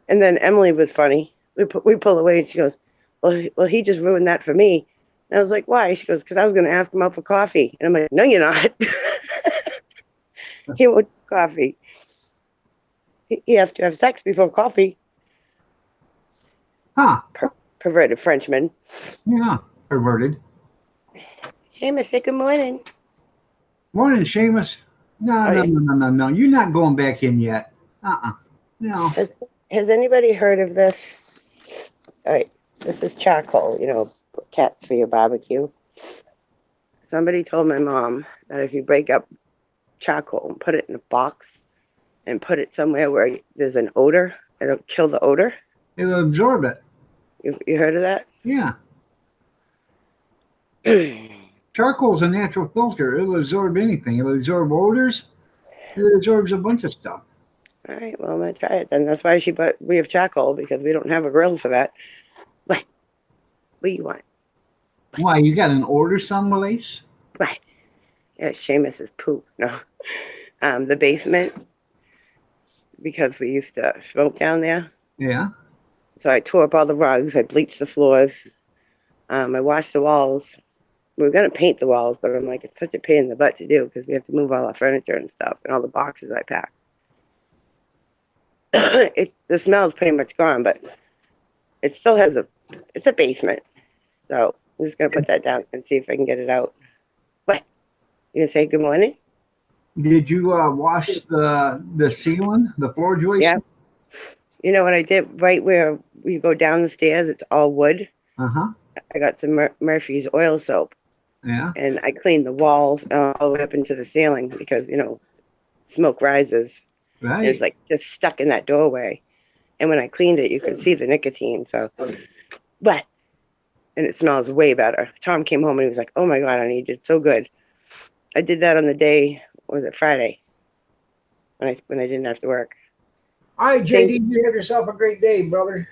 And then Emily was funny. We pull away, and she goes, well, he just ruined that for me. And I was like, why? She goes, because I was going to ask him out for coffee. And I'm like, no, you're not. He wants coffee. He has to have sex before coffee. Huh. Perverted Frenchman. Yeah. Perverted. Seamus, say good morning. Morning, Seamus. No. You're not going back in yet. No. Has anybody heard of this? All right. This is charcoal, cats for your barbecue. Somebody told my mom that if you break up charcoal and put it in a box and put it somewhere where there's an odor, it'll kill the odor. It'll absorb it. You heard of that? Yeah. Charcoal's a natural filter. It'll absorb anything. It'll absorb odors. It absorbs a bunch of stuff. All right, well, I'm going to try it then. That's why we have charcoal, because we don't have a grill for that. What do you want? Why, you got an order someplace? Right. Yeah, Seamus's poop. No. The basement, because we used to smoke down there. Yeah. So I tore up all the rugs. I bleached the floors. I washed the walls. We were going to paint the walls, but I'm like, it's such a pain in the butt to do because we have to move all our furniture and stuff and all the boxes I packed. The smell is pretty much gone, but it still has it's a basement. So I'm just going to put that down and see if I can get it out. What? You going to say good morning? Did you wash the ceiling, the floor joist? Yeah. You know what I did? Right where you go down the stairs, it's all wood. Uh-huh. I got some Murphy's oil soap. Yeah. And I cleaned the walls all the way up into the ceiling because, smoke rises. Right. It was like just stuck in that doorway. And when I cleaned it, you could see the nicotine. And it smells way better. Tom came home and he was like, oh my God, honey, you did so good. I did that on the day, was it Friday? When I didn't have to work. All right, JD, you have yourself a great day, brother.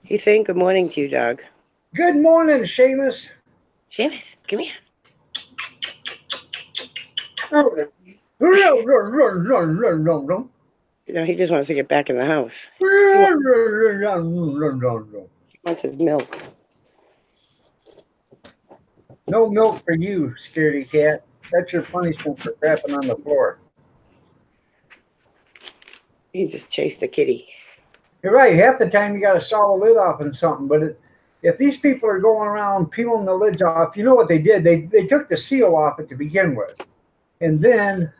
He's saying good morning to you, dog. Good morning, Seamus. Seamus, come here. He just wants to get back in the house. He wants his milk. No milk for you, scaredy cat. That's your punishment for crapping on the floor. He just chased the kitty. You're right. Half the time you got to saw the lid off and something. But if these people are going around peeling the lids off, you know what they did? They took the seal off it to begin with. And then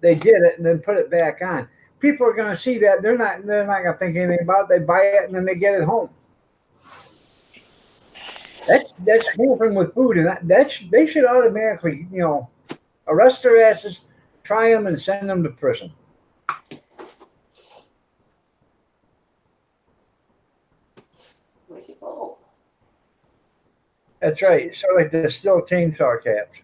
they did it and then put it back on. People are going to see that. They're not going to think anything about it. They buy it and then they get it home. That's tampering with food. And they should automatically, arrest their asses, try them, and send them to prison. That's right. So like the steel chainsaw caps.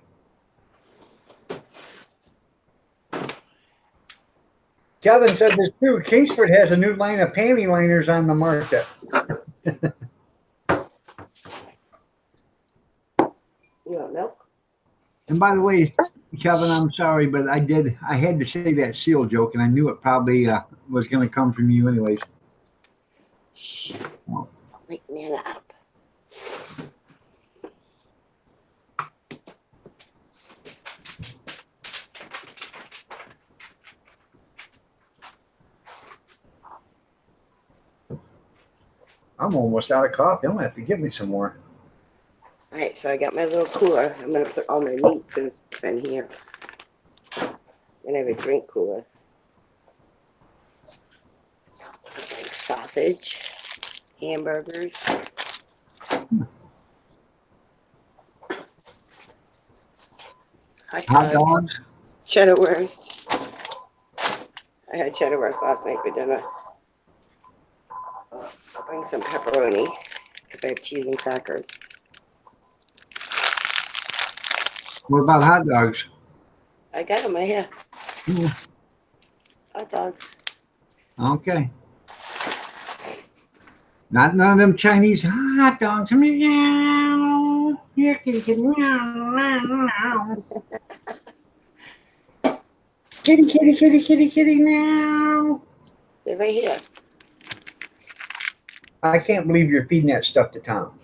Kevin said this too. Kingsford has a new line of panty liners on the market. You want milk? And by the way, Kevin, I'm sorry, but I had to say that seal joke, and I knew it probably was going to come from you anyways. Shh. Don't wake Nana up. I'm almost out of coffee. I'm going to have to get me some more. All right, so I got my little cooler. I'm gonna put all my meats and stuff in here. And I have a drink cooler. So like sausage, hamburgers. Hot Hot dogs, dogs. cheddar wurst. I had cheddar wurst last night for dinner. I'll bring some pepperoni because I have cheese and crackers. What about hot dogs? I got them right here. Hmm, Hot dogs. okay. Not none of them Chinese hot dogs. Meow. Here, kitty, kitty, meow, meow, meow. Kitty, kitty, kitty, kitty, kitty, meow. They're right here. I can't believe you're feeding that stuff to Tom.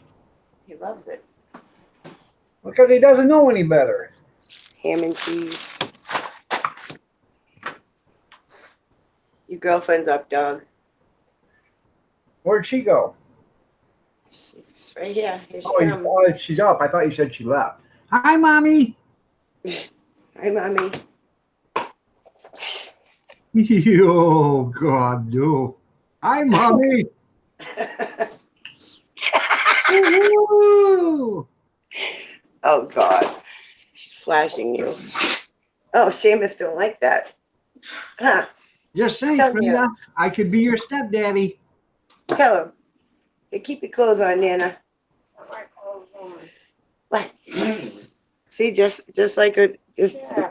He loves it. Because he doesn't know any better. Ham and cheese. Your girlfriend's up, dog. Where'd she go? She's right here. Here she Oh, comes. she's up. I thought you said she left. Hi, Mommy. Hi, mommy. Oh, God, no. Hi, Mommy. Woo-hoo. Oh, God. She's flashing you. Oh, Seamus don't like that. Huh. Just saying, Tell me. Frida, I could be your stepdaddy. Tell him. Hey, keep your clothes on, Nana. What? See, just like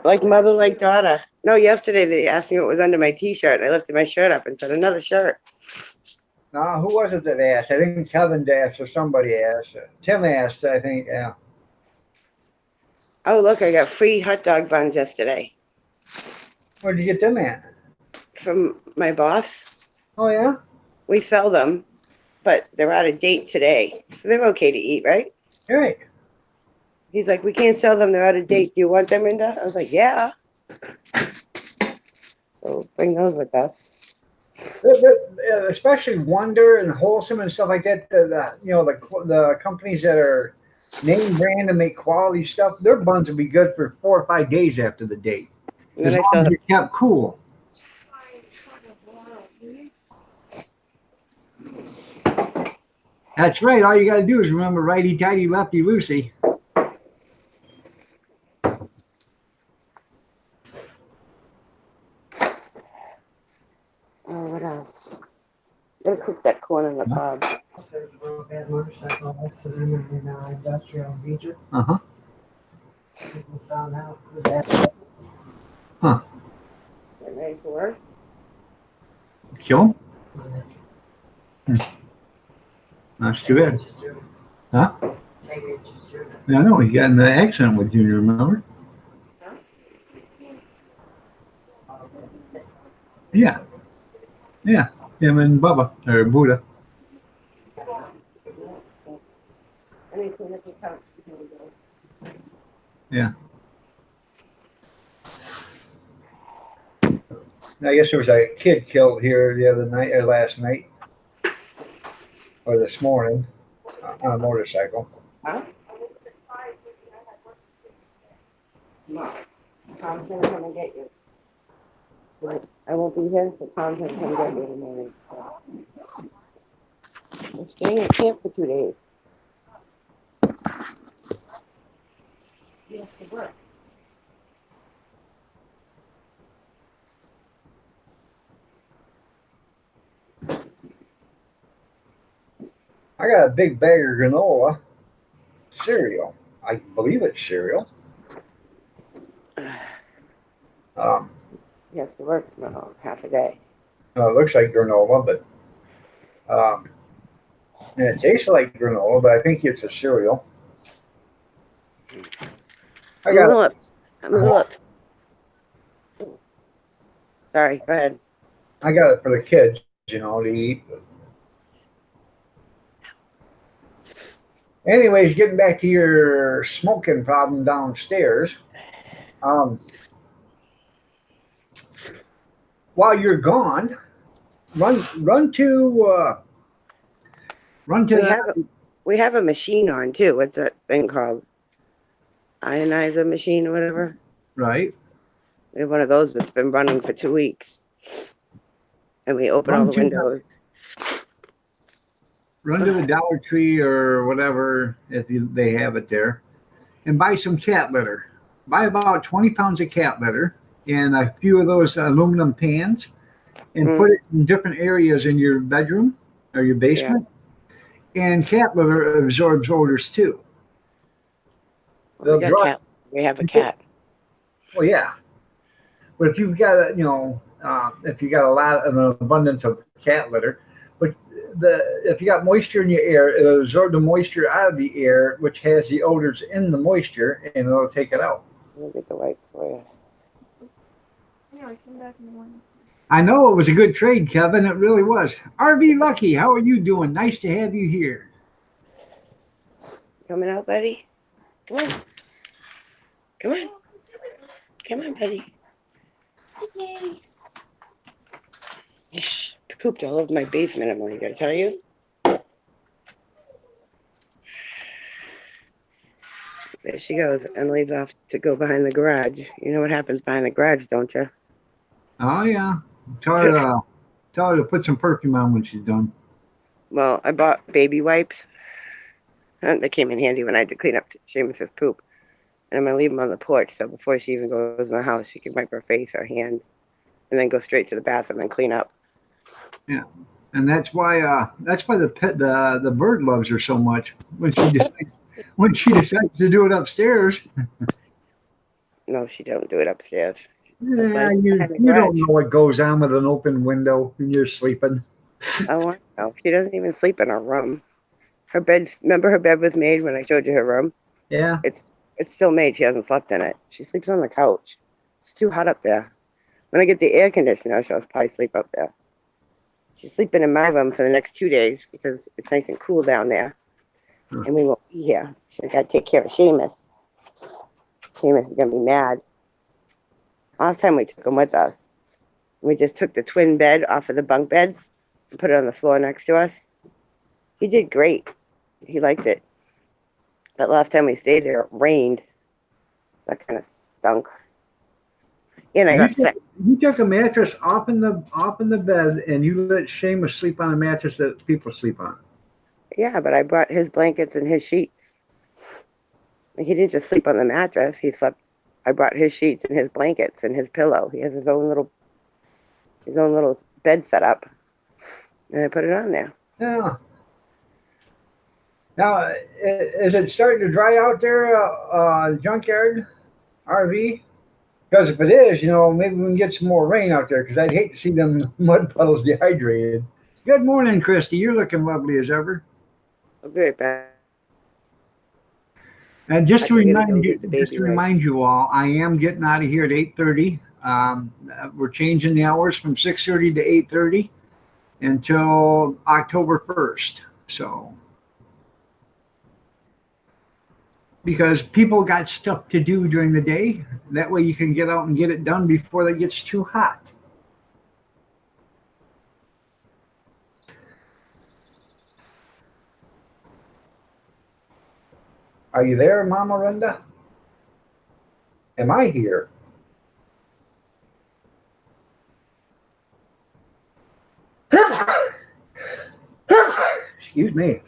like mother, like daughter. No, yesterday they asked me what was under my T-shirt. I lifted my shirt up and said, another shirt. No, who was it that asked? I think Kevin asked or somebody asked. Tim asked, I think, yeah. Oh, look, I got free hot dog buns yesterday Where'd you get them at? from my boss. Oh, yeah? We sell them, but they're out of date today. So they're okay to eat, right? You're right. He's like, we can't sell them. They're out of date. Do you want them, Linda? I was like, yeah. So bring those with us. Especially Wonder and Wholesome and stuff like that. The companies that are name brand and make quality stuff, their buns will be good for 4 or 5 days after the date. And As then I long filled as up. you're kept cool. That's right. All you got to do is remember righty tighty, lefty loosey. Oh, what else? Gotta cook that corn on the cob. There's a real bad motorcycle accident in industrial region. Uh huh. People found out it was that. Get ready for work? Kill him? That's too bad. Huh? Maybe it's just driven. I know. He got in an accident with Junior, remember? Yeah. Yeah. Him and Bubba, or Buddha. Anything that can count. Yeah. I guess there was a kid killed here the other night, or last night, or this morning, on a motorcycle. Huh? No. Tom's gonna come and get you. But I won't be here, so Tom's gonna come get you in the morning. I'm staying at camp for 2 days. He has to work. I got a big bag of granola. cereal. I believe it's cereal. Um, He has to work tomorrow, half a day. it looks like granola, but and it tastes like granola, but I think it's a cereal. I I'm a got little up. I'm a little up. Sorry, go ahead. I got it for the kids, to eat. Anyways, getting back to your smoking problem downstairs. Um, while you're gone, run to We that, have we have a machine on too. What's that thing called? Ionizer machine or whatever. right. We have one of those that's been running for 2 weeks, and we open all Run the to windows. run to the Dollar Tree or whatever they have it there, and buy some cat litter. Buy about 20 pounds of cat litter and a few of those aluminum pans, and Mm, put it in different areas in your bedroom or your yeah, basement. And cat litter absorbs odors too. well, we They'll got draw. cat. We have a cat. Well, yeah, but if you've got if you got a lot of an abundance of cat litter, but if you got moisture in your air, it'll absorb the moisture out of the air, which has the odors in the moisture, and it'll take it out. We'll get the wipes for you. Yeah, I came back in the morning. I know it was a good trade, Kevin. It really was. RV Lucky, how are you doing? Nice to have you here. Coming out, buddy? Come on. Come on. Oh, come sit with me. Come on, buddy. Today. You pooped all over my basement, Emily. Did I tell you? There she goes. Emily's off to go behind the garage. You know what happens behind the garage, don't you? Oh yeah. Tell her to put some perfume on when she's done. Well, I bought baby wipes. They came in handy when I had to clean up Seamus's poop. And I'm going to leave them on the porch so before she even goes in the house, she can wipe her face, her hands, and then go straight to the bathroom and clean up. Yeah. And that's why the bird loves her so much when she decides to do it upstairs. No, she don't do it upstairs. That's why Yeah, she's you behind the you don't garage. know what goes on with an open window when you're sleeping. Oh, I know. She doesn't even sleep in her room. Her bed, remember her bed was made when I showed you her room? Yeah. It's still made. She hasn't slept in it. She sleeps on the couch. It's too hot up there. When I get the air conditioner, she'll probably sleep up there. She's sleeping in my room for the next 2 days because it's nice and cool down there. And we won't be here. So I got to take care of Seamus. Seamus is going to be mad. Last time we took him with us, we just took the twin bed off of the bunk beds and put it on the floor next to us. He did great. He liked it. But last time we stayed there, it rained. So that kind of stunk. And I got sick. You took a mattress off in the bed and you let Seamus sleep on a mattress that people sleep on. Yeah, but I brought his blankets and his sheets. He didn't just sleep on the mattress. He slept. I brought his sheets and his blankets and his pillow. He has his own little bed set up, and I put it on there. Yeah. Now, is it starting to dry out there, junkyard, RV? Because if it is, maybe we can get some more rain out there. Because I'd hate to see them mud puddles dehydrated. Good morning, Christy. You're looking lovely as ever. I'll be right back. And just to I gotta go remind you, get the baby all, I am getting out of here at 8:30. We're changing the hours from 6:30 to 8:30 until October 1st. So, because people got stuff to do during the day, that way you can get out and get it done before it gets too hot. Are you there, Mama Renda? Am I here? Excuse me.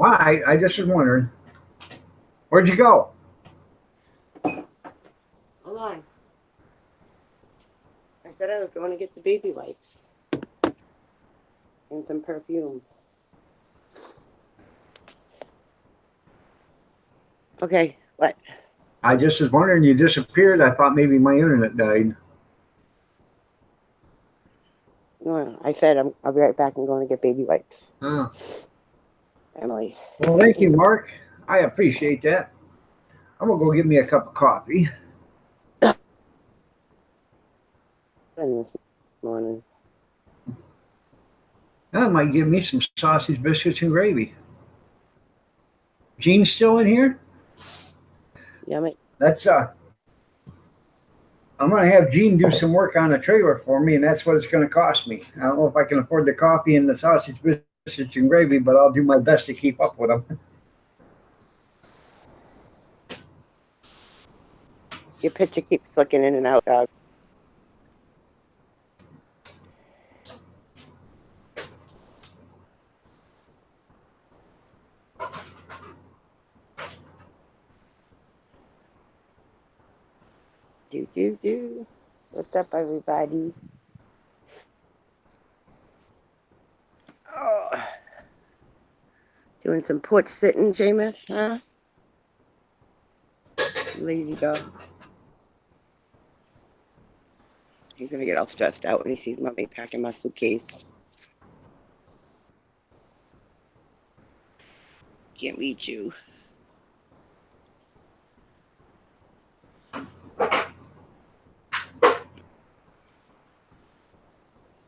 I just was wondering. Where'd you go? Hold on. I said I was going to get the baby wipes and some perfume. Okay, what? I just was wondering. You disappeared. I thought maybe my internet died. No, I said I'll be right back. I'm going to get baby wipes. Oh. Emily. Well, thank you, Mark. I appreciate that. I'm gonna go get me a cup of coffee. And this morning. I might give me some sausage biscuits and gravy. Gene's still in here? Yummy. That's I'm gonna have Gene do some work on a trailer for me, and that's what it's gonna cost me. I don't know if I can afford the coffee and the sausage biscuits and gravy, but I'll do my best to keep up with them. Your picture keeps looking in and out, dog. Do. What's up, everybody? Oh. Doing some porch sitting, Jameis, huh? Lazy dog. He's gonna get all stressed out when he sees mommy packing my suitcase. Can't reach you.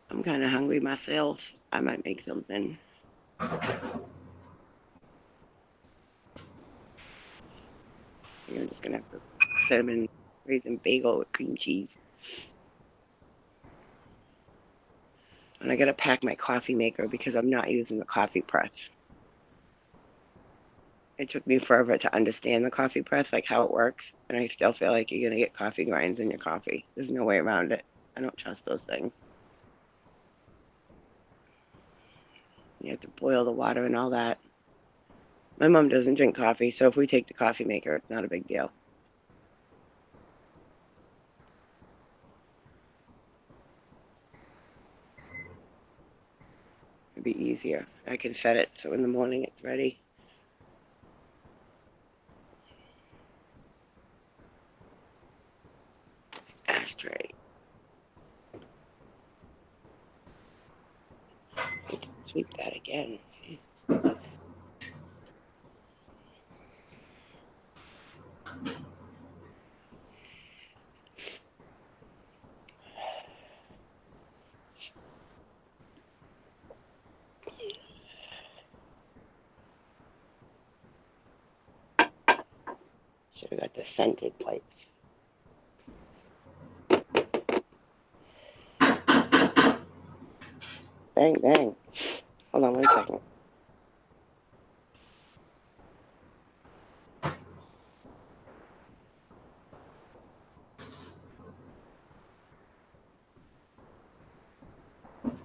I'm kind of hungry myself. I might make something. I'm just gonna have to cinnamon raisin bagel with cream cheese. And I gotta pack my coffee maker because I'm not using the coffee press. It took me forever to understand the coffee press, like how it works. And I still feel like you're gonna get coffee grinds in your coffee. There's no way around it. I don't trust those things. You have to boil the water and all that. My mom doesn't drink coffee, so if we take the coffee maker, it's not a big deal. It'd be easier. I can set it so in the morning it's ready. Ashtray. Need to sweep that again. Should have got the scented wipes. Bang, bang. Hold on 1 second.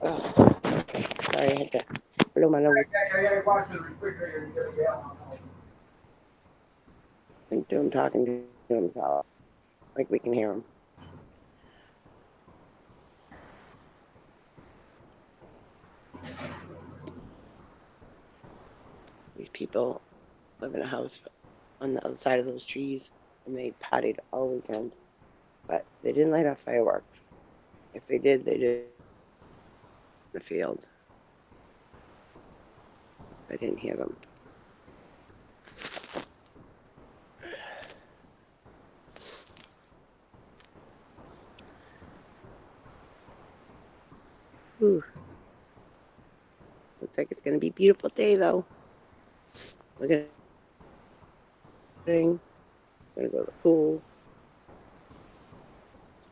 Oh, okay. Sorry, I had to blow my nose. I gotta watch the refrigerator and get a gallon. And do him talking to himself. Like we can hear him. These people live in a house on the other side of those trees, and they partied all weekend. But they didn't light off fireworks. If they did in the field. I didn't hear them. Ooh. Looks like it's going to be a beautiful day, though. We're going to go to the pool.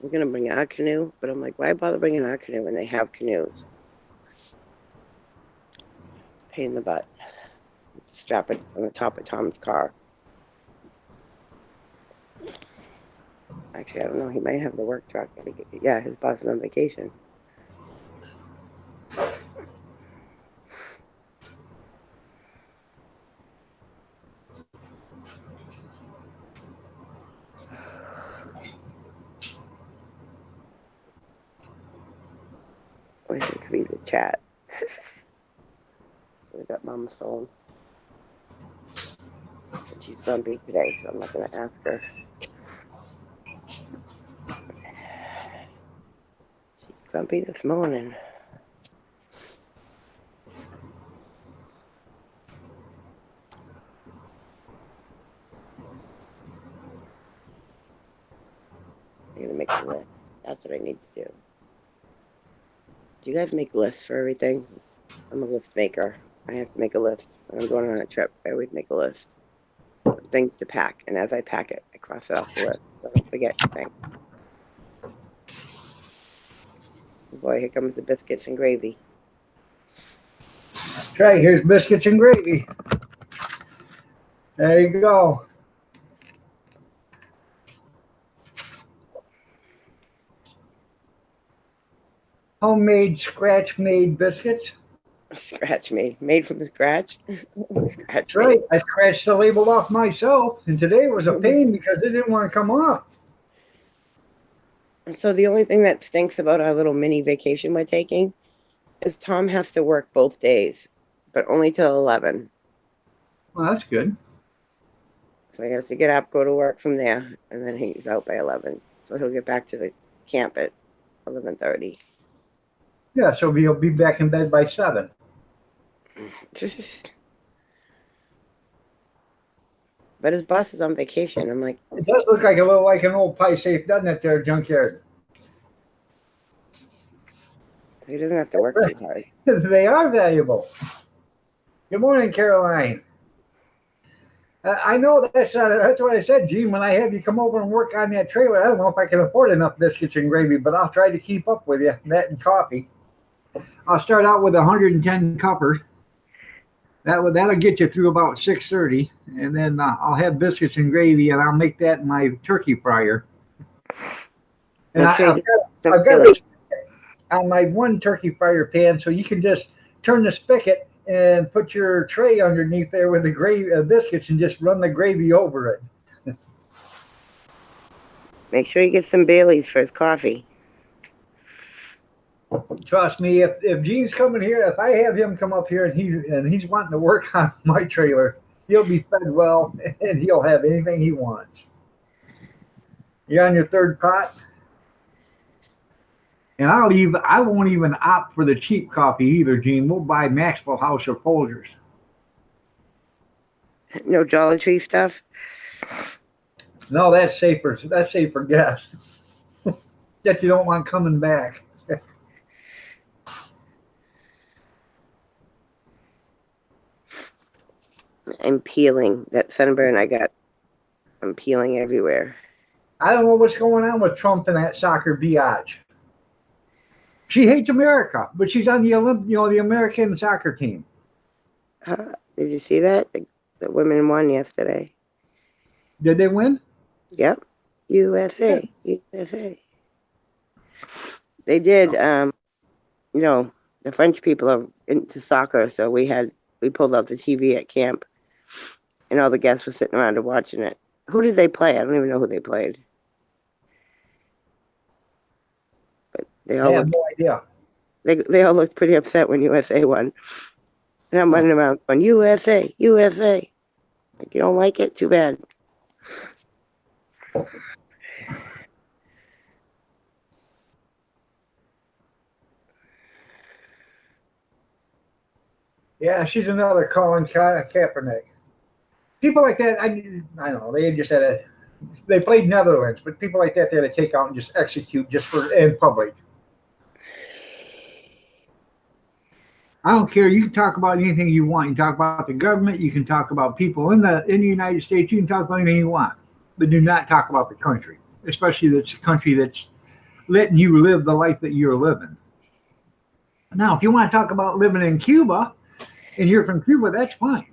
We're going to bring our canoe, but I'm like, why bother bringing our canoe when they have canoes? It's a pain in the butt. Strap it on the top of Tom's car. Actually, I don't know. He might have the work truck. I think yeah, his boss is on vacation. wish it could be the chat. We got Mom's phone. But she's grumpy today, so I'm not going to ask her. She's grumpy this morning. I'm going to make a list. That's what I need to do. Do you guys make lists for everything? I'm a list maker. I have to make a list. When I'm going on a trip, I always make a list of things to pack. And as I pack it, I cross it off the list. So I don't forget anything. Boy, here comes the biscuits and gravy. That's right. Here's biscuits and gravy. There you go. Homemade, scratch-made biscuits. Scratch made from scratch. Scratch That's right. I scratched the label off myself, and today was a pain because it didn't want to come off. So the only thing that stinks about our little mini vacation we're taking is Tom has to work both days, but only till 11. Well, that's good. So he has to get up, go to work from there, and then he's out by 11. So he'll get back to the camp at 11:30. Yeah, so he'll be back in bed by 7. But his boss is on vacation. I'm like, It does look like a little like an old pie safe, doesn't it, there, junkyard? he doesn't have to work too hard. They are valuable. Good morning, Caroline. I know that's what I said, Gene. When I have you come over and work on that trailer, I don't know if I can afford enough biscuits and gravy, but I'll try to keep up with you. That and coffee. I'll start out with 110 cuppers. That'll get you through about 6:30, and then I'll have biscuits and gravy, and I'll make that in my turkey fryer. And I've got it on my one turkey fryer pan, so you can just turn the spigot and put your tray underneath there with the gravy, biscuits, and just run the gravy over it. Make sure you get some Baileys for his coffee. Trust me, if Gene's coming here, if I have him come up here and he's wanting to work on my trailer, he'll be fed well and he'll have anything he wants. You're on your third pot? And I won't even opt for the cheap coffee either, Gene. We'll buy Maxwell House or Folgers. No Jolly Tree stuff? No, that's safer. That's safer guess. That you don't want coming back. I'm peeling. That sunburn I got, I'm peeling everywhere. I don't know what's going on with Trump and that soccer biatch. She hates America, but she's on the the American soccer team. Did you see that? The women won yesterday. Did they win? Yep. USA. USA. They did. The French people are into soccer, so we pulled out the TV at camp, and all the guests were sitting around and watching it. Who did they play? I don't even know who they played. But I have no idea. They all looked pretty upset when USA won. And I'm running around going, USA, USA. Like, you don't like it? Too bad. Yeah, she's another Colin Kaepernick. People like that, I don't know. They played Netherlands, but people like that they had to take out and just execute just in public. I don't care. You can talk about anything you want. You can talk about the government. You can talk about people in the United States. You can talk about anything you want, but do not talk about the country, especially this country that's letting you live the life that you're living. Now, if you want to talk about living in Cuba, and you're from Cuba, that's fine.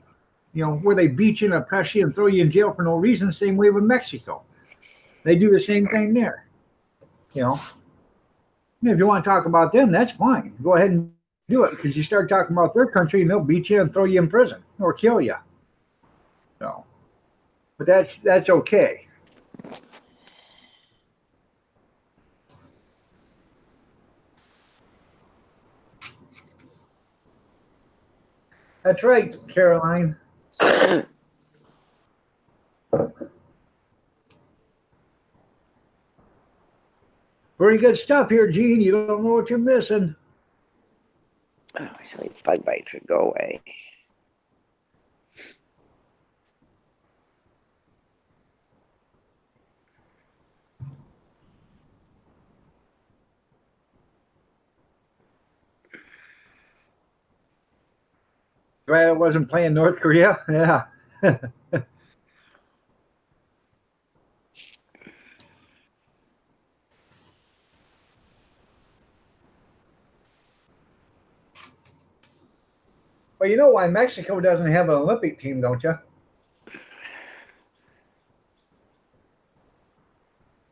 Where they beat you and oppress you and throw you in jail for no reason. Same way with Mexico. They do the same thing there. If you want to talk about them, that's fine. Go ahead and do it, because you start talking about their country and they'll beat you and throw you in prison or kill you. So, but that's okay. That's right, Caroline. Pretty good stuff here, Gene. You don't know what you're missing. Oh, so these bug bites would go away. Glad I wasn't playing North Korea. Yeah. Well, you know why Mexico doesn't have an Olympic team, don't you?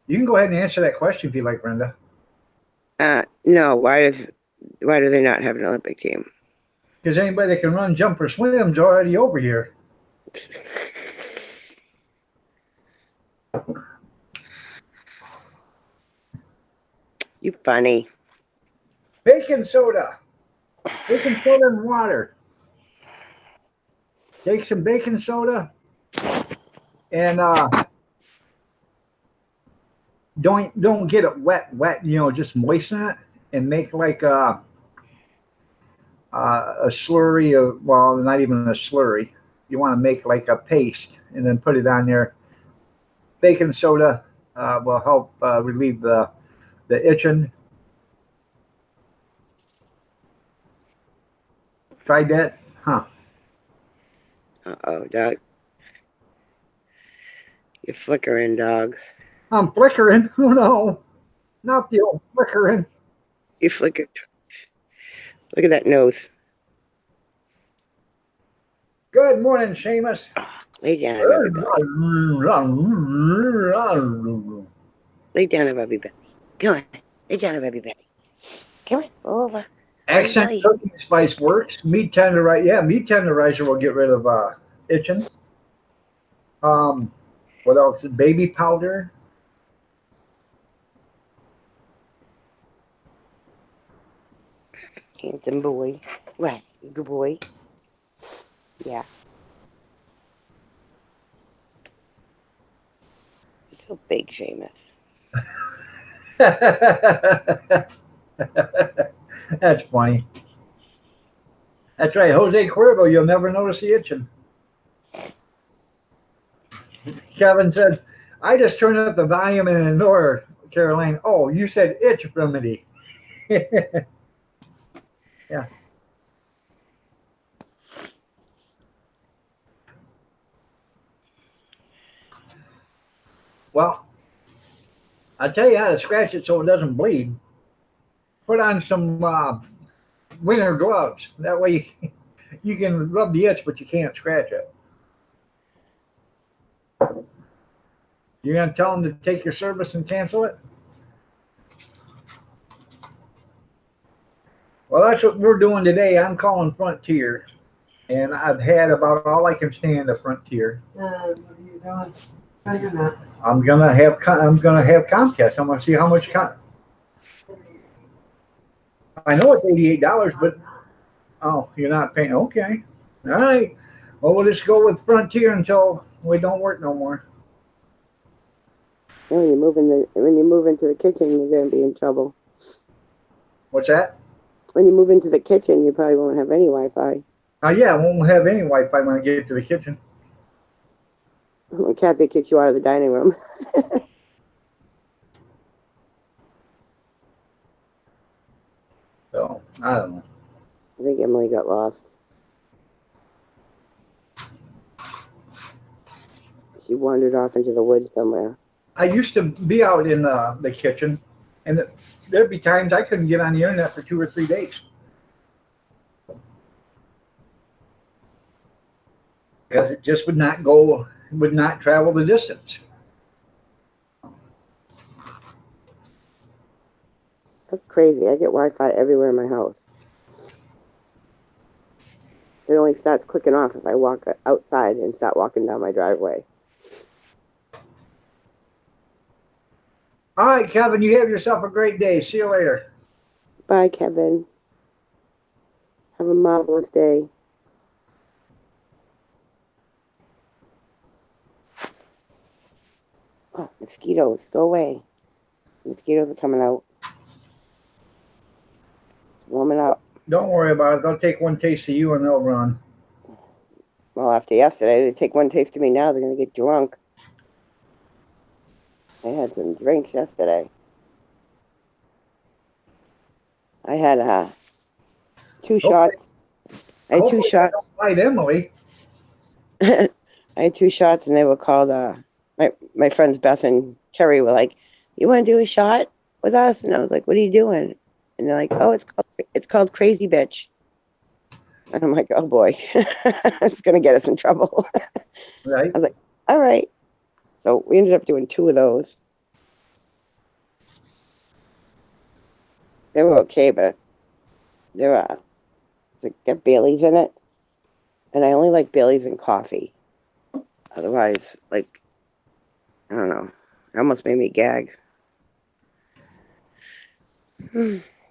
You can go ahead and answer that question if you like, Brenda. No, why do they not have an Olympic team? Because anybody that can run, jump, or swim is already over here. You funny. Baking soda. Baking soda and water. Take some baking soda and don't get it wet, you know, just moisten it and make like a slurry of, well, not even a slurry. You want to make like a paste and then put it on there. Baking soda will help relieve the itching. Tried that? Huh. Uh-oh, dog. You're flickering, dog. I'm flickering. Oh no, not the old flickering. You flickered. Look at that nose. Good morning, Seamus. Lay down, everybody. Lay down, everybody. Come on. Lay down, everybody. Come on, over. Accent cooking spice works. Meat tenderizer, yeah, meat tenderizer will get rid of itching. What else? Baby powder. Handsome boy. What? Good boy. Yeah. You're so big, Seamus. That's funny. That's right, Jose Cuervo. You'll never notice the itching. Kevin said, "I just turned up the volume and ignore Caroline." Oh, you said itch remedy. Yeah. Well, I tell you how to scratch it so it doesn't bleed. Put on some winter gloves. That way you can rub the itch, but you can't scratch it. You're going to tell them to take your service and cancel it? Well, that's what we're doing today. I'm calling Frontier, and I've had about all I can stand of Frontier. What are you doing? No, you're not. I'm gonna have Comcast. I'm gonna see how much. I know it's $88, but oh, you're not paying. Okay, all right. Well, we'll just go with Frontier until we don't work no more. When you move into the kitchen, you're gonna be in trouble. What's that? When you move into the kitchen, you probably won't have any Wi-Fi. Yeah, I won't have any Wi-Fi when I get to the kitchen. When Kathy kicks you out of the dining room. So I don't know. I think Emily got lost. She wandered off into the woods somewhere. I used to be out in the kitchen, and there'd be times I couldn't get on the internet for 2 or 3 days. Because it just would not travel the distance. That's crazy. I get Wi-Fi everywhere in my house. It only starts clicking off if I walk outside and start walking down my driveway. All right, Kevin, you have yourself a great day. See you later. Bye, Kevin. Have a marvelous day. Mosquitoes, go away. Mosquitoes are coming out. It's warming up. Don't worry about it. They'll take one taste of you and they'll run. Well, after yesterday, they take one taste of me now. They're going to get drunk. I had some drinks yesterday. I had two shots. I had two Hopefully they shots. don't bite Emily. I had two shots, and they were called. My friends Beth and Kerry were like, "You want to do a shot with us?" And I was like, "What are you doing?" And they're like, "Oh, it's called Crazy Bitch." And I'm like, "Oh boy, it's gonna get us in trouble." Right. I was like, "All right." So we ended up doing two of those. They were okay, but they were it's like got Bailey's in it, and I only like Bailey's in coffee. Otherwise, like I don't know, it almost made me gag.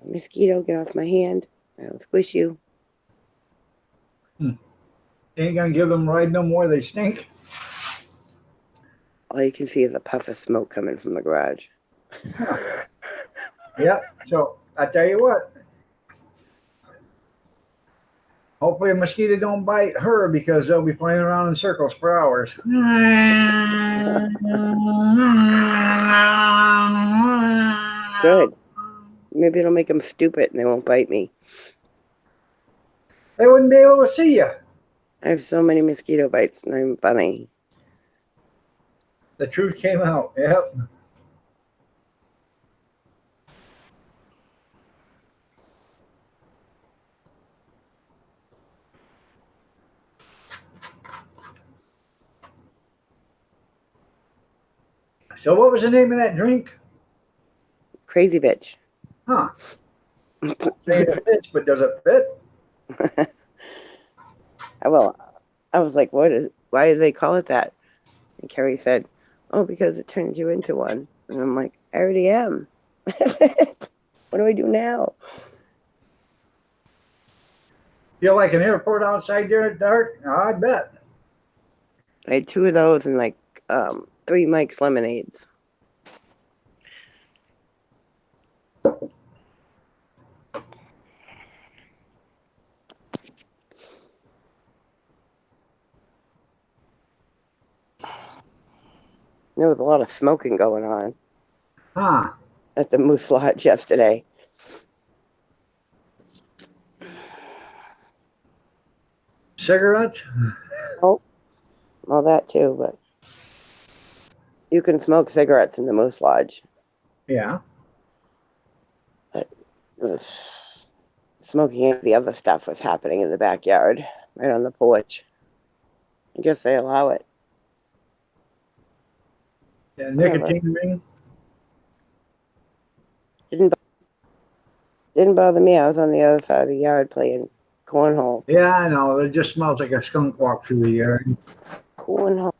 Mosquito, get off my hand! I'll squish you. Ain't gonna give them a ride no more. They stink. All you can see is a puff of smoke coming from the garage. Yeah. So I tell you what. Hopefully a mosquito don't bite her because they'll be playing around in circles for hours. Good. Maybe it'll make them stupid and they won't bite me. They wouldn't be able to see you. I have so many mosquito bites and I'm funny. The truth came out. Yep. So what was the name of that drink? Crazy bitch. Huh. Saying it fits, but does it fit? Well, I was like, why do they call it that? And Carrie said, oh, because it turns you into one. And I'm like, I already am. What do I do now? Feel like an airport outside there at dark? I bet. I had two of those and like 3 Mike's lemonades. There was a lot of smoking going on Huh. at the Moose Lodge yesterday. Cigarettes? Oh, well, that too, but you can smoke cigarettes in the Moose Lodge. Yeah. But it was smoking the other stuff was happening in the backyard, right on the porch. I guess they allow it. Yeah, nicotine ring? Didn't bother me. I was on the other side of the yard playing cornhole. Yeah, I know. It just smells like a skunk walk through the yard. Cornhole.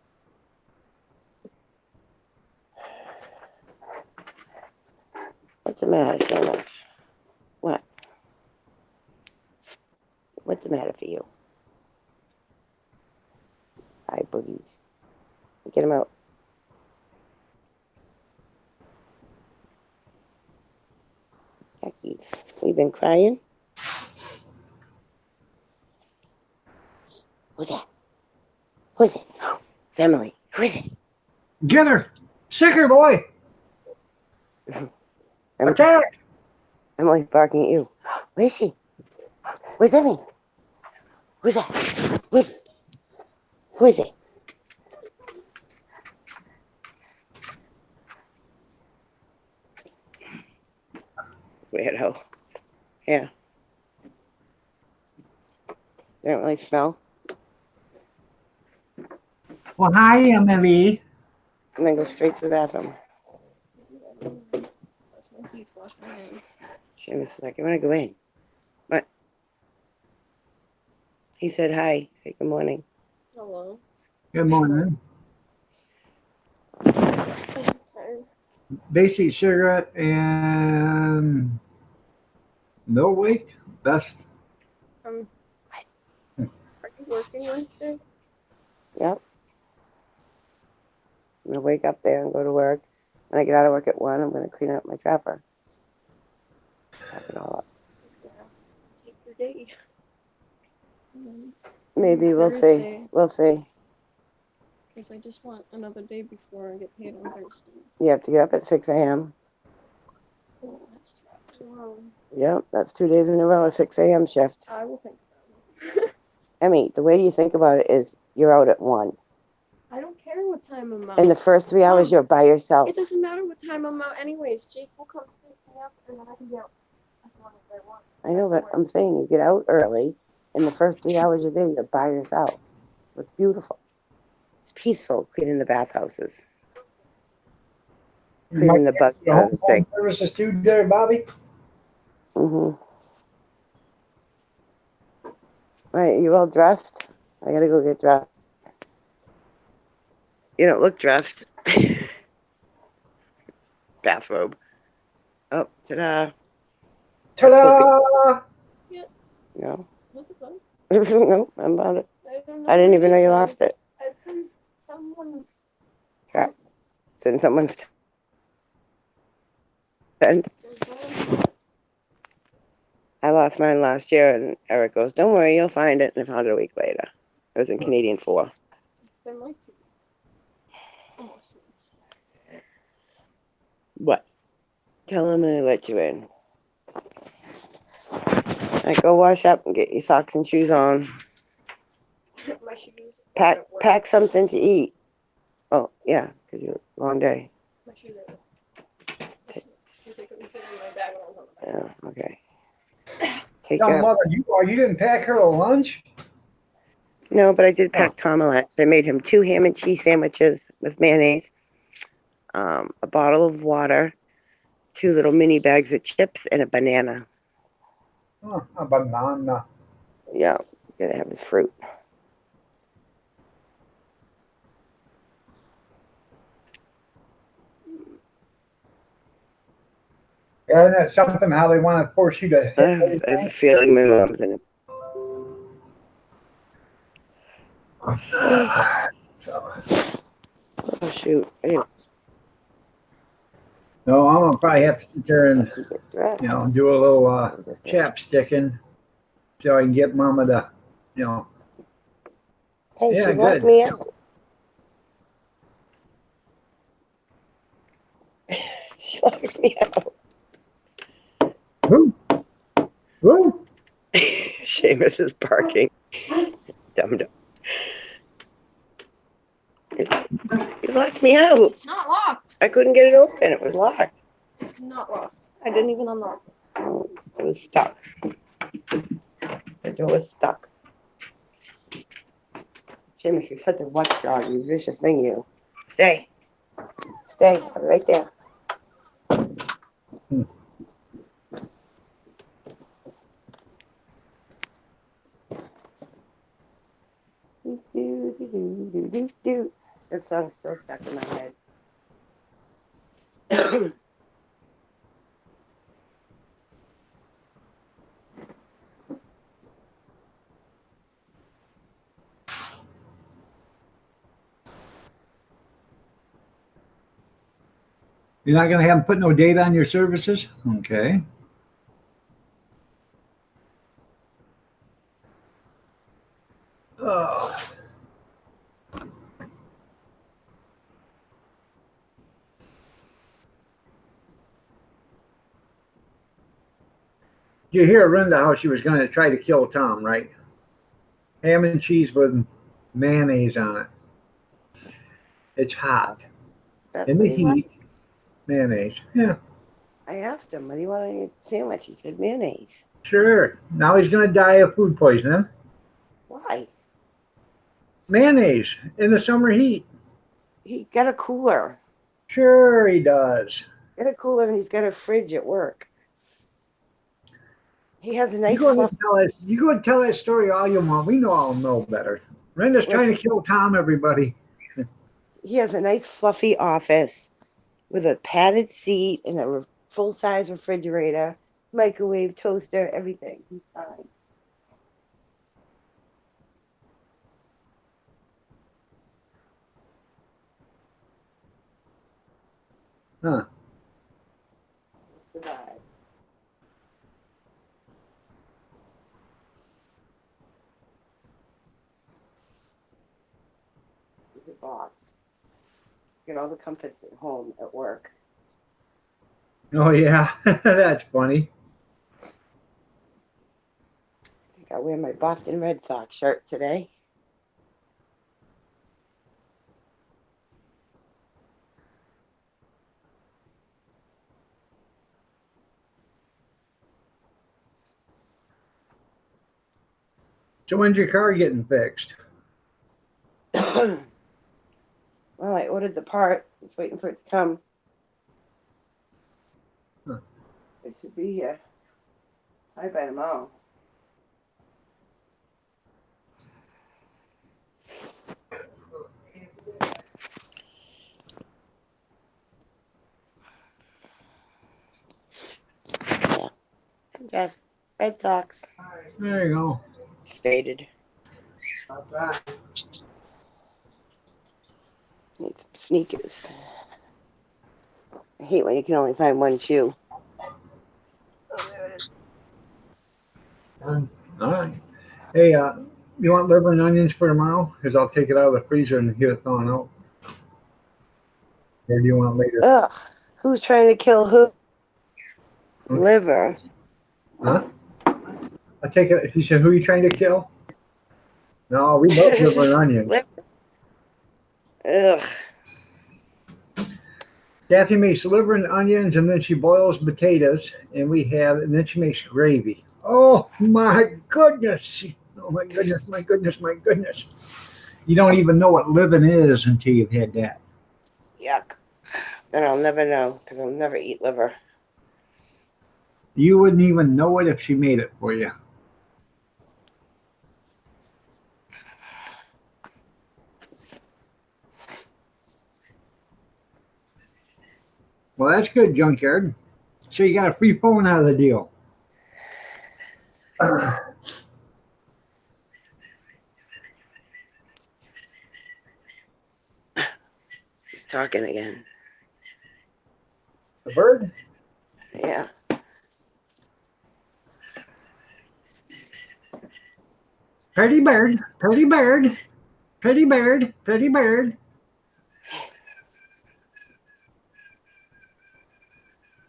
What's the matter, Seamus? What? What's the matter for you? Hi, boogies. Get him out. Jackie, you been crying? Who's that? Who is it? It's Emily. Who is it? Get her! Sicker boy! Attack! Emily's barking at you. Where is she? Where's Emily? Who's that? Who is it? Who is it? Weirdo. Yeah. They don't really smell. Well, hi, Emily. And then go straight to the bathroom. Seamus is like, I want to go in. What? He said hi. Say good morning. Hello. Good morning. Basic cigarette and Mill Wake. Best. Are you working Wednesday? Yep. I'm going to wake up there and go to work. When I get out of work at 1, I'm going to clean up my trapper. Pack it all up. I was gonna ask you to take your day. Maybe we'll see. Thursday. We'll see. Because I just want another day before I get paid on Thursday. You have to get up at 6 a.m. Oh, that's too long. Yep, that's 2 days in a row, a 6 a.m. shift. I will think about it. Emmy, the way you think about it is you're out at 1. I don't care what time I'm out. In the first 3 hours, you're by yourself. It doesn't matter what time I'm out anyways. Jake will come pick me up and then I can be out as long as I want. I know, but I'm saying you get out early. In the first 3 hours you're there, you're by yourself. It's beautiful. It's peaceful cleaning the bathhouses. Cleaning the bugs out of the sink. Services too, there, Bobby. Mm-hmm. Right, you all dressed? I gotta go get dressed. You don't look dressed. Bathrobe. Oh, ta-da. Ta-da! No. What the fuck? No, I'm about it. don't know I didn't what even it know you is. lost it. It's in someone's. Crap. It's in someone's tent. I lost mine last year, and Eric goes, "Don't worry, you'll find it." And I found it a week later. It was in Canadian 4. It's been like 2 weeks. Almost 2 weeks. What? Tell him I let you in. All right, go wash up and get your socks and shoes on. My shoes. Pack something to eat. Oh, yeah, because you long day. My shoes are. Because they couldn't fit in my bag when I was on the bed. Yeah, okay. Take Young care. mother, you didn't pack her a lunch? No, but I did pack Tom a lunch. I made him 2 ham and cheese sandwiches with mayonnaise, a bottle of water, 2 little mini bags of chips, and a banana. Oh, a banana. Yeah, he's gonna have his fruit. Yeah, isn't that something how they want to force you to hit I have a feeling my mom's in it. Oh, shoot. Anyway, No, I'm gonna probably have to sit there and to get dressed. do a little I'm just gonna- chapsticking so I can get Mama to, Hey, Yeah, she locked good. me out. She locked me out. Woo, woo. Seamus is barking. Dum dum. You locked me out. It's not locked. I couldn't get it open. It was locked. It's not locked. I didn't even unlock it. Oh, it was stuck. The door was stuck. Seamus, you're such a watchdog. You vicious thing, you. Stay. Stay. I'll be right there. Do, do, do, do, do, do, do. That song's still stuck in my head. You're not gonna have them put no date on your services? Okay. Oh. You hear Linda how she was going to try to kill Tom, right? Ham and cheese with mayonnaise on it. It's hot. That's In what the he heat, likes. mayonnaise. Yeah, I asked him, what do you want on your sandwich? He said mayonnaise. sure. Now he's going to die of food poisoning. Why? Mayonnaise in the summer heat. He got a cooler. Sure he does. Got a cooler and he's got a fridge at work. He has a nice You fluff. go and tell that story all you want. We all know better. Brenda's trying to kill Tom, everybody. He has a nice fluffy office with a padded seat and a full-size refrigerator, microwave, toaster, everything. He's fine. Huh. Survive. He's a boss. Get all the comforts at home, at work. Oh yeah, that's funny. I think I wear my Boston Red Sox shirt today. So when's your car getting fixed? Well, I ordered the part. Just waiting for it to come. Huh. It should be here. Probably by tomorrow. Yeah. Just Red Sox. All right, There you go. It's faded. I'll try. Need some sneakers. I hate when you can only find one shoe. Oh, there it is. Done. All right. Hey, you want liver and onions for tomorrow? Because I'll take it out of the freezer and get it thawing out. Or do you want later? Ugh. Who's trying to kill who? Hmm? Liver. Huh? I take it. He said, "Who are you trying to kill?" No, we love liver and onions. Liver. Ugh. Daphne makes liver and onions, and then she boils potatoes, and then she makes gravy. Oh my goodness! Oh my goodness! My goodness! My goodness! You don't even know what living is until you've had that. Yuck. And I'll never know because I'll never eat liver. You wouldn't even know it if she made it for you. Well, that's good, Junkyard. So you got a free phone out of the deal. He's talking again. The bird? Yeah. Pretty bird, pretty bird, pretty bird, pretty bird.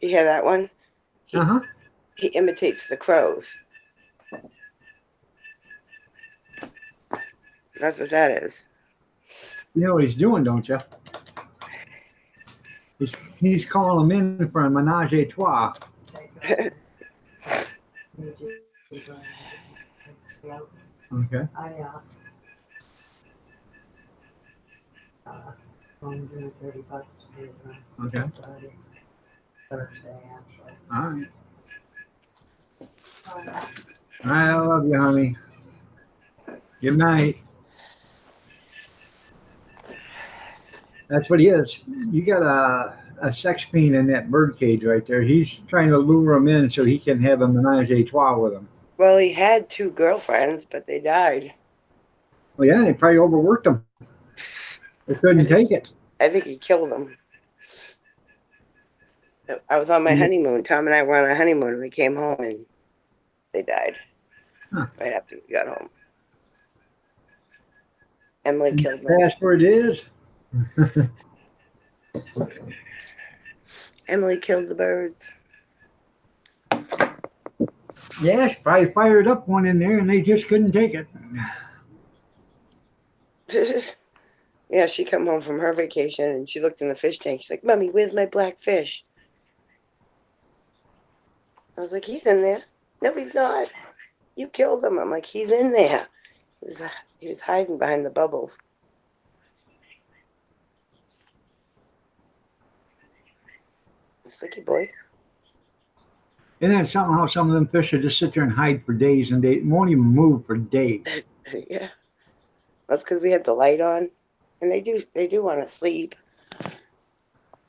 You hear that one? Uh-huh. He imitates the crows. That's what that is. You know what he's doing, don't you? He's calling them in for a menage a trois. Take it. Need you to go and Okay. I'm doing $30 to pay his rent. Okay. Friday, Thursday, actually. All right. I love you, honey. Good night. That's what he is. You got a sex fiend in that bird cage right there. He's trying to lure him in so he can have a menage a trois with him. Well, he had 2 girlfriends, but they died. Well, yeah, they probably overworked him. They couldn't take it. I think he killed them. I was on my honeymoon. Tom and I were on our honeymoon, and we came home, and they died right after we got home. Emily killed them. Password is? Emily killed the birds. Yeah, she probably fired up one in there and they just couldn't take it. Yeah, she come home from her vacation and she looked in the fish tank. She's like, "Mommy, where's my black fish?" I was like, "He's in there." "No, he's not. You killed him." I'm like, "He's in there. He was hiding behind the bubbles." Slicky boy. And then somehow some of them fish will just sit there and hide for days and they won't even move for days. Yeah. That's because we had the light on. And they do want to sleep.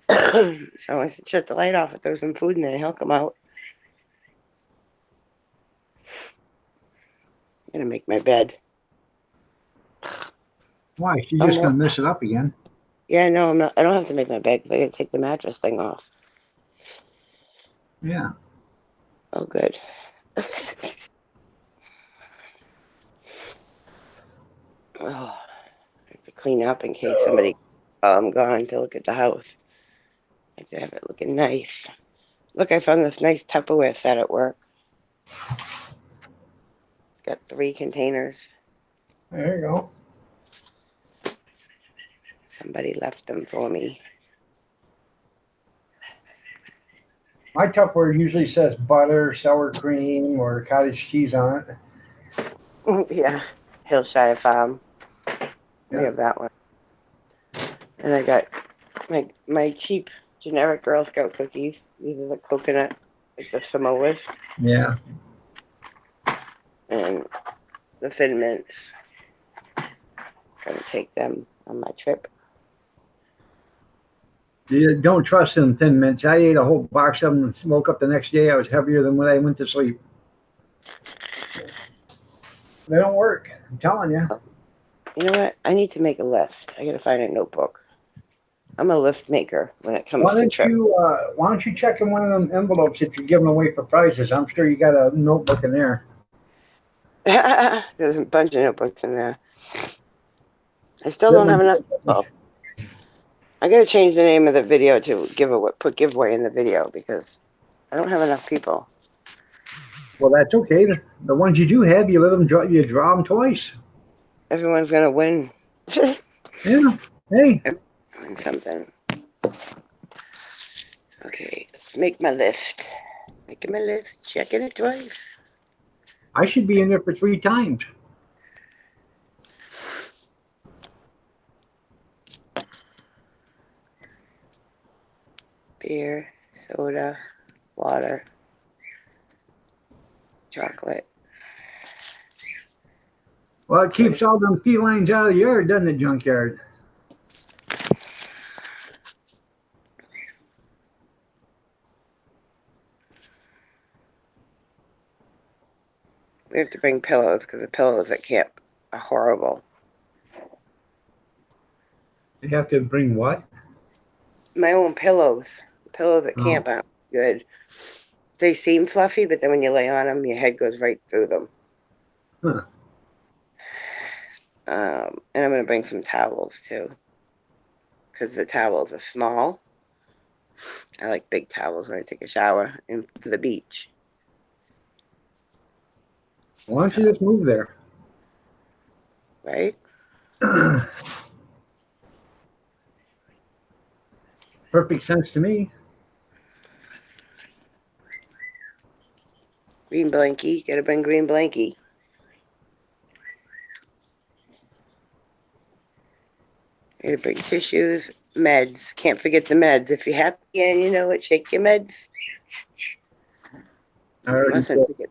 So I said, shut the light off and throw some food in there. He'll come out. I'm going to make my bed. Why? She's just going to mess it up again. Yeah, no, I'm not. I don't have to make my bed 'cause I gotta take the mattress thing off. Yeah. Oh, good. Oh, I have to clean up in case somebody, while I'm gone, to look at the house. I have to have it looking nice. Look, I found this nice Tupperware set at work. It's got 3 containers. There you go. Somebody left them for me. My Tupperware usually says butter, sour cream, or cottage cheese on it. Yeah, Hillshire Farm. We Yeah. have that one. And I got my cheap generic Girl Scout cookies. These are the coconut, like the Samoas, Yeah. and the Thin Mints. Gonna take them on my trip. You don't trust them Thin Mints. I ate a whole box of them and woke up the next day. I was heavier than when I went to sleep. They don't work. I'm telling you. You know what? I need to make a list. I gotta find a notebook. I'm a list maker when it comes to trips. Why don't you check in one of them envelopes that you're giving away for prizes? I'm sure you got a notebook in there. There's a bunch of notebooks in there. I still don't have enough people. I gotta change the name of the video to put giveaway in the video because I don't have enough people. Well, that's okay. The ones you do have, you let them draw. You draw them twice. Everyone's gonna win. Yeah. Hey. Win something. Okay, let's make my list. Making my list, checking it twice. I should be in there for 3 times. Beer, soda, water, chocolate. Well, it keeps all them felines out of the yard, doesn't it, junkyard? We have to bring pillows because the pillows at camp are horrible. You have to bring what? My own pillows. The pillows at camp aren't good. They seem fluffy, but then when you lay on them, your head goes right through them. Huh. And I'm going to bring some towels too because the towels are small. I like big towels when I take a shower and for the beach. Why don't you just move there? Right? Perfect sense to me. Green blankie. Gotta bring green blankie. Gotta bring tissues, meds. Can't forget the meds. If you're happy and you know it, shake your meds. I already Mustn't said. forget.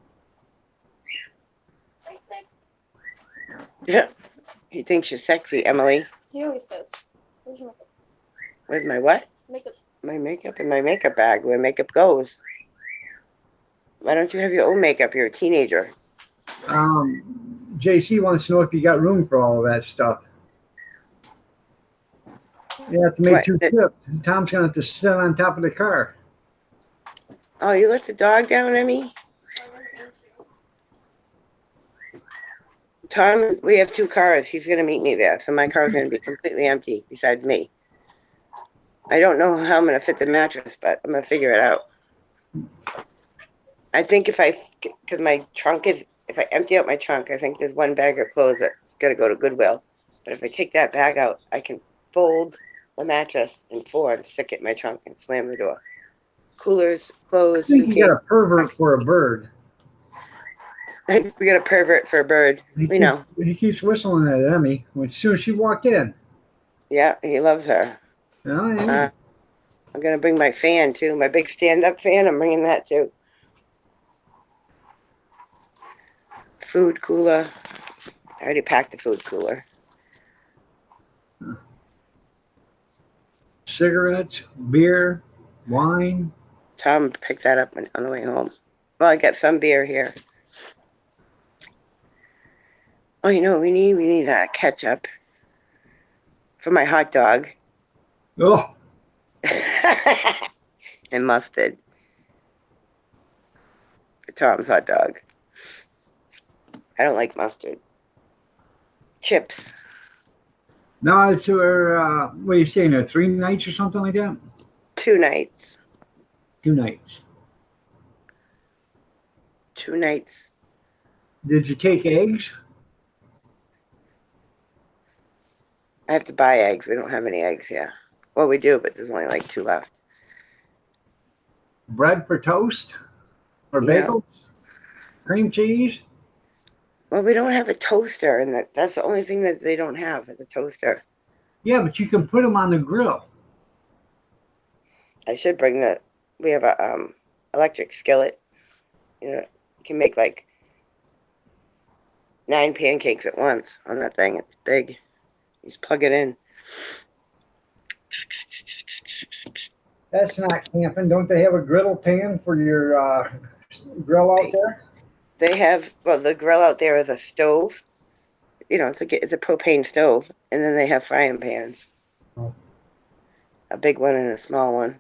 Yeah. He thinks you're sexy, Emily. He always says. Where's your makeup? Where's my what? Makeup. My makeup in my makeup bag where makeup goes. Why don't you have your own makeup? You're a teenager. JC wants to know if you got room for all of that stuff. You have to make What? 2 trips. Tom's gonna have to sit on top of the car. Oh, you let the dog down, Emmy? Tom, we have 2 cars. He's going to meet me there. So my car's going to be completely empty besides me. I don't know how I'm going to fit the mattress, but I'm going to figure it out. I think because my trunk if I empty out my trunk, I think there's 1 bag of clothes that's got to go to Goodwill. But if I take that bag out, I can fold the mattress in 4 and stick it in my trunk and slam the door. Coolers, clothes, I think you got suitcase. a pervert for a bird. We got a pervert for a bird. We know. He keeps whistling at Emmy as soon as she walked in. Yeah, he loves her. Oh, yeah. I'm going to bring my fan, too. My big stand-up fan. I'm bringing that, too. Food cooler. I already packed the food cooler. Cigarettes, beer, wine. Tom picked that up on the way home. Well, I got some beer here. Oh, you know what we need? We need ketchup for my hot dog. Oh, And mustard for Tom's hot dog. I don't like mustard. Chips. no, it's what are you staying there? 3 nights or something like that? 2 nights. 2 nights. 2 nights. Did you take eggs? I have to buy eggs. We don't have any eggs here. Well, we do, but there's only like 2 left. Bread for toast? Or Yeah. bagels? Cream cheese? Well, we don't have a toaster, and that's the only thing that they don't have is a toaster. Yeah, but you can put them on the grill. I should bring the. We have a electric skillet. You know, you can make like 9 pancakes at once on that thing. It's big. You just plug it in. That's not camping. Don't they have a griddle pan for your grill out there? They have the grill out there is a stove. You know, it's a propane stove, and then they have frying pans. Oh. A big one and a small one,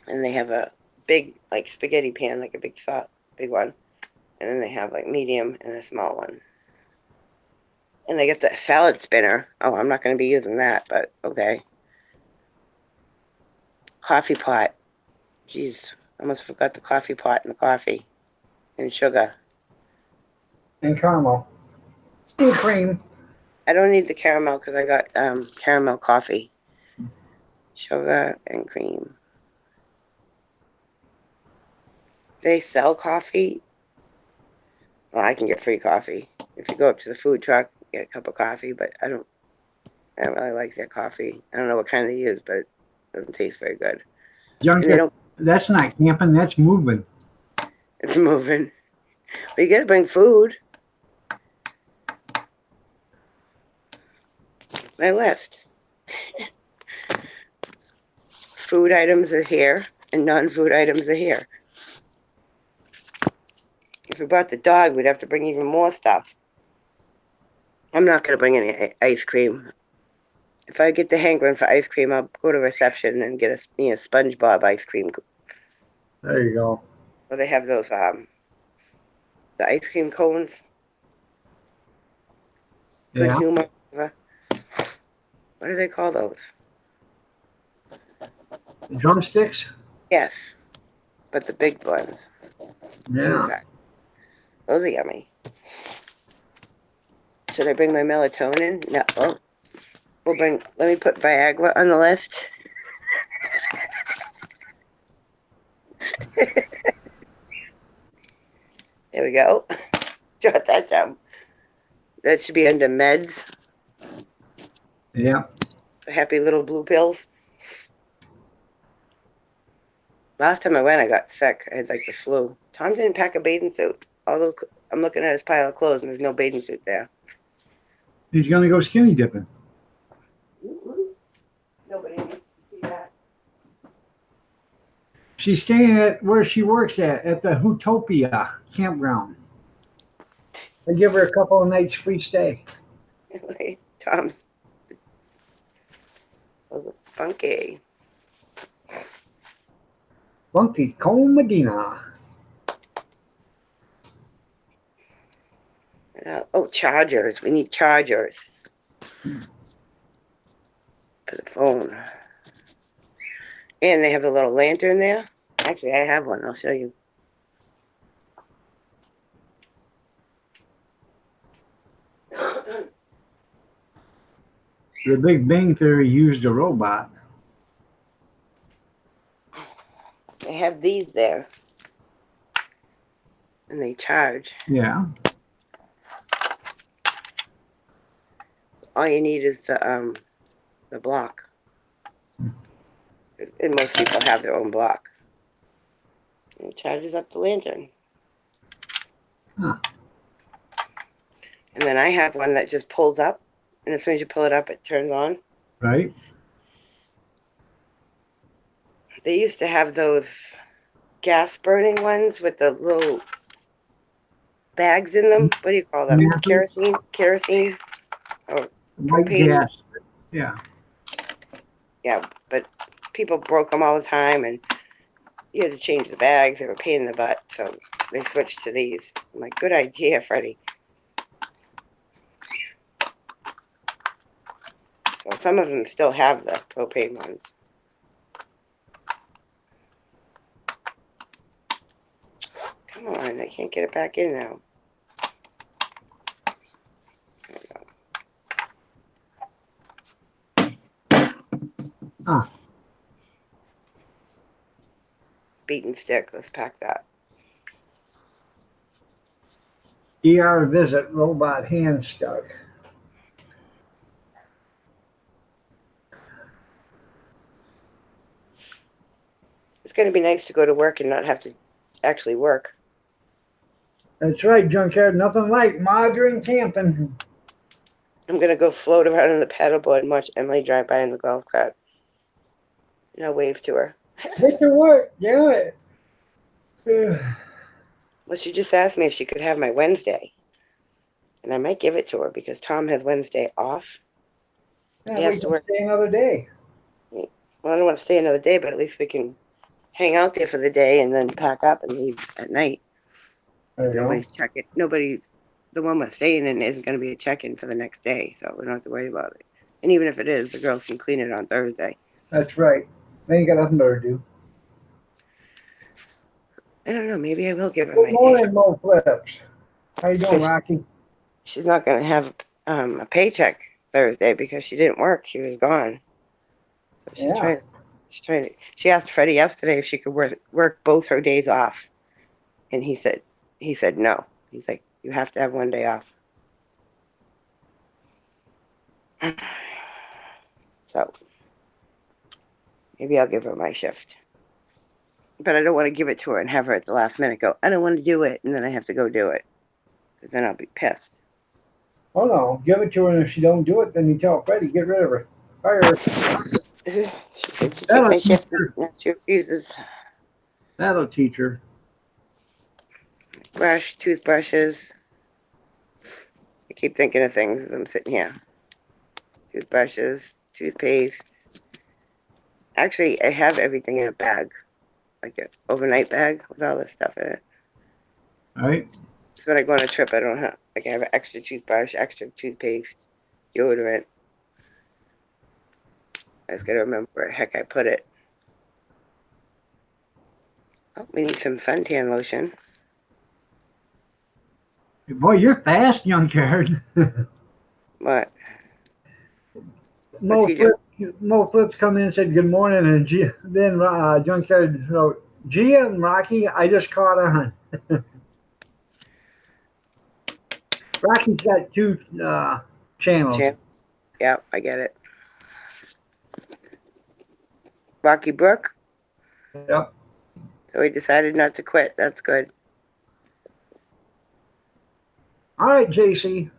and they have a big like spaghetti pan, like a big one, and then they have like medium and a small one. And they get the salad spinner. Oh, I'm not going to be using that, but okay. Coffee pot. Jeez, I almost forgot the coffee pot and the coffee and sugar. And caramel. And cream. I don't need the caramel because I got caramel coffee. Sugar and cream. They sell coffee. Well, I can get free coffee. If you go up to the food truck, get a cup of coffee, but I don't really like their coffee. I don't know what kind they use, but it doesn't taste very good. And they don't, That's not camping, that's moving. it's moving. But you gotta bring food. My list. Food items are here and non-food items are here. If we brought the dog, we'd have to bring even more stuff. I'm not going to bring any ice cream. If I get the hankering for ice cream, I'll go to reception and get a SpongeBob ice cream. There you go. Well, they have those, the ice cream cones. Good Yeah. humor. What do they call those? Drumsticks? Yes, but the big ones. Yeah. Those are yummy. Should I bring my melatonin? No. Oh, let me put Viagra on the list. There we go. Jot that down. That should be under meds. Yeah. Happy little blue pills. Last time I went, I got sick. I had like the flu. Tom didn't pack a bathing suit. Although I'm looking at his pile of clothes and there's no bathing suit there. He's going to go skinny dipping. Nobody needs to see that. She's staying at where she works at the Hootopia campground. They give her a couple of nights free stay. Tom's. Those are funky. Funky Cone Medina. Oh, chargers. We need chargers for the phone. And they have the little lantern there. Actually, I have one. I'll show you. The Big Bang Theory used a robot. They have these there. And they charge. Yeah. All you need is the block. And most people have their own block. And it charges up the lantern. Huh. And then I have one that just pulls up. And as soon as you pull it up, it turns on. Right? They used to have those gas burning ones with the little bags in them. What do you call them? Yeah. Kerosene? White Propane. gas. Yeah. Yeah, but people broke them all the time, and you had to change the bags. They were a pain in the butt, so they switched to these. I'm like, good idea, Freddie. So some of them still have the propane ones. Come on, I can't get it back in now. There we go. Huh. Beaten stick. Let's pack that. ER visit, robot hand stuck. It's going to be nice to go to work and not have to actually work. That's right, junkyard. Nothing like modern camping. I'm going to go float around in the paddleboard and watch Emily drive by in the golf cart. And I'll wave to her. Get to work. Do it. Ugh. Well, she just asked me if she could have my Wednesday. And I might give it to her because Tom has Wednesday off. Yeah, He has we to can work. stay another day. Well, I don't want to stay another day, but at least we can hang out there for the day and then pack up and leave at night. There you go. Nobody's checking. The one we're staying in isn't going to be a check-in for the next day, so we don't have to worry about it. And even if it is, the girls can clean it on Thursday. That's right. They ain't got nothing better to do. I don't know. Maybe I will give her Good my day. morning, Mo Flips. How you doing, Yes. Rocky? She's not going to have a paycheck Thursday because she didn't work. She was gone. So Yeah. She asked Freddie yesterday if she could work both her days off, and he said no. He's like, you have to have one day off. So maybe I'll give her my shift. But I don't want to give it to her and have her at the last minute go, I don't want to do it, and then I have to go do it. Because then I'll be pissed. Oh no, give it to her, and if she don't do it, then you tell Freddie, get rid of her. Fire her. She said she took That'll my teach shift. her. Now she refuses. That'll teach her. Toothbrushes. I keep thinking of things as I'm sitting here. Toothbrushes, toothpaste. Actually, I have everything in a bag, like an overnight bag with all this stuff in it. All right. So when I go on a trip, I don't have, like, I have an extra toothbrush, extra toothpaste, deodorant. I just gotta remember where the heck I put it. Oh, we need some suntan lotion. Boy, you're fast, junkyard. What? Mo What's he doing? Flips come in and said good morning, and then junkyard wrote, Gia and Rocky, I just caught on. Rocky's got two channels. Yeah, I get it. Rocky Brook. Yep. So he decided not to quit. That's good. All right, JC.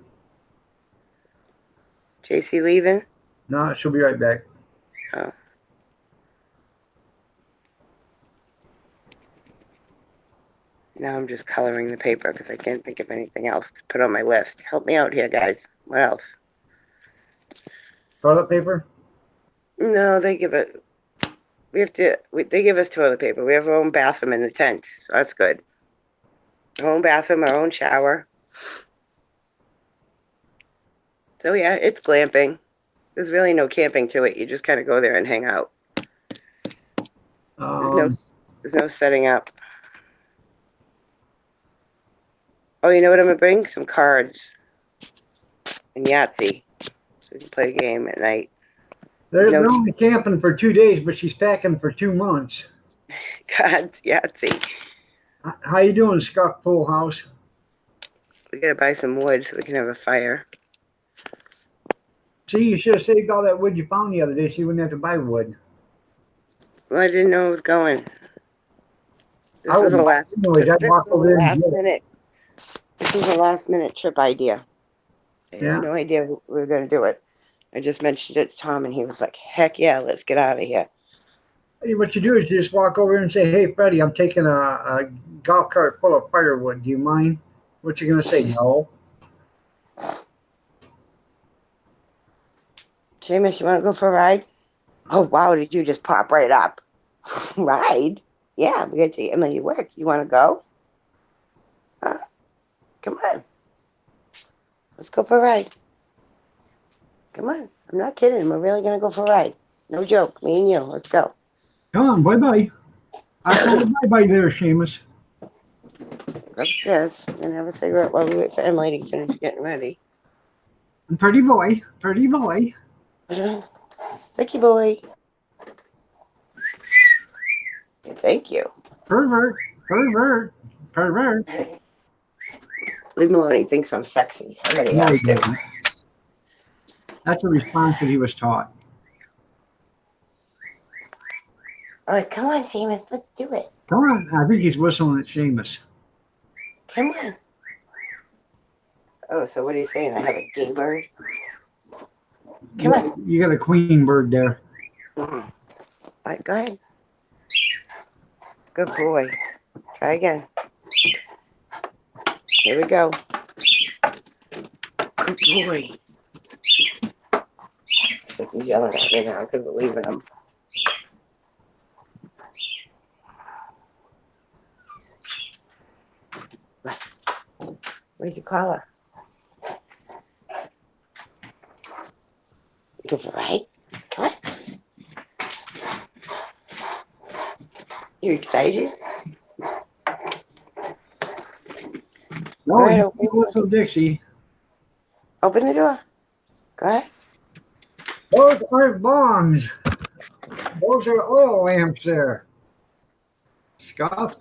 JC leaving? No, she'll be right back. Oh. Now I'm just coloring the paper because I can't think of anything else to put on my list. Help me out here, guys. What else? Toilet paper? No, they give it. They give us toilet paper. We have our own bathroom in the tent, so that's good. Our own bathroom, our own shower. So yeah, it's glamping. There's really no camping to it. You just kind of go there and hang out. There's no setting up. Oh, you know what I'm gonna bring? Some cards and Yahtzee, so we can play a game at night. They're only camping for 2 days, but she's packing for 2 months. Cards, Yahtzee. How you doing, Scuff Pool House? We gotta buy some wood so we can have a fire. See, you should have saved all that wood you found the other day so you wouldn't have to buy wood. Well, I didn't know it was going. This I was a would- last. anyways, I'd This walk was over a there and last get it. minute. This was a last minute trip idea. I Yeah. had no idea we were gonna do it. I just mentioned it to Tom, and he was like, "Heck yeah, let's get out of here." Hey, what you do is you just walk over and say, hey, Freddie, I'm taking a golf cart full of firewood. Do you mind? What you going to say? No. Seamus, you want to go for a ride? Oh, wow. Did you just pop right up? Ride? Yeah, we got to take Emily to work. You want to go? Come on. Let's go for a ride. Come on. I'm not kidding. We're really going to go for a ride. No joke. Me and you. Let's go. Come on, bye-bye. I call it bye-bye there, Seamus. Upstairs. We're going to have a cigarette while we wait for Emily to finish getting ready. Pretty boy, pretty boy. Sticky boy. Thank you. Pervert, pervert, pervert. Leave him alone. He thinks I'm sexy. I already No, he asked him. doesn't. That's a response that he was taught. All right, come on, Seamus. Let's do it. Come on, I think he's whistling at Seamus. Come on. Oh, so what are you saying? I have a gay bird? Come on. You got a queen bird there. All right, go ahead. Good boy. Try again. Here we go. Good boy. Except he's yelling at me now because we're leaving him. Where's your collar? Go for a ride. Come on. You excited? No, All right, you open. whistle Dixie. Open the door. Go ahead. Those aren't bongs. Those are oil lamps there. Scuff.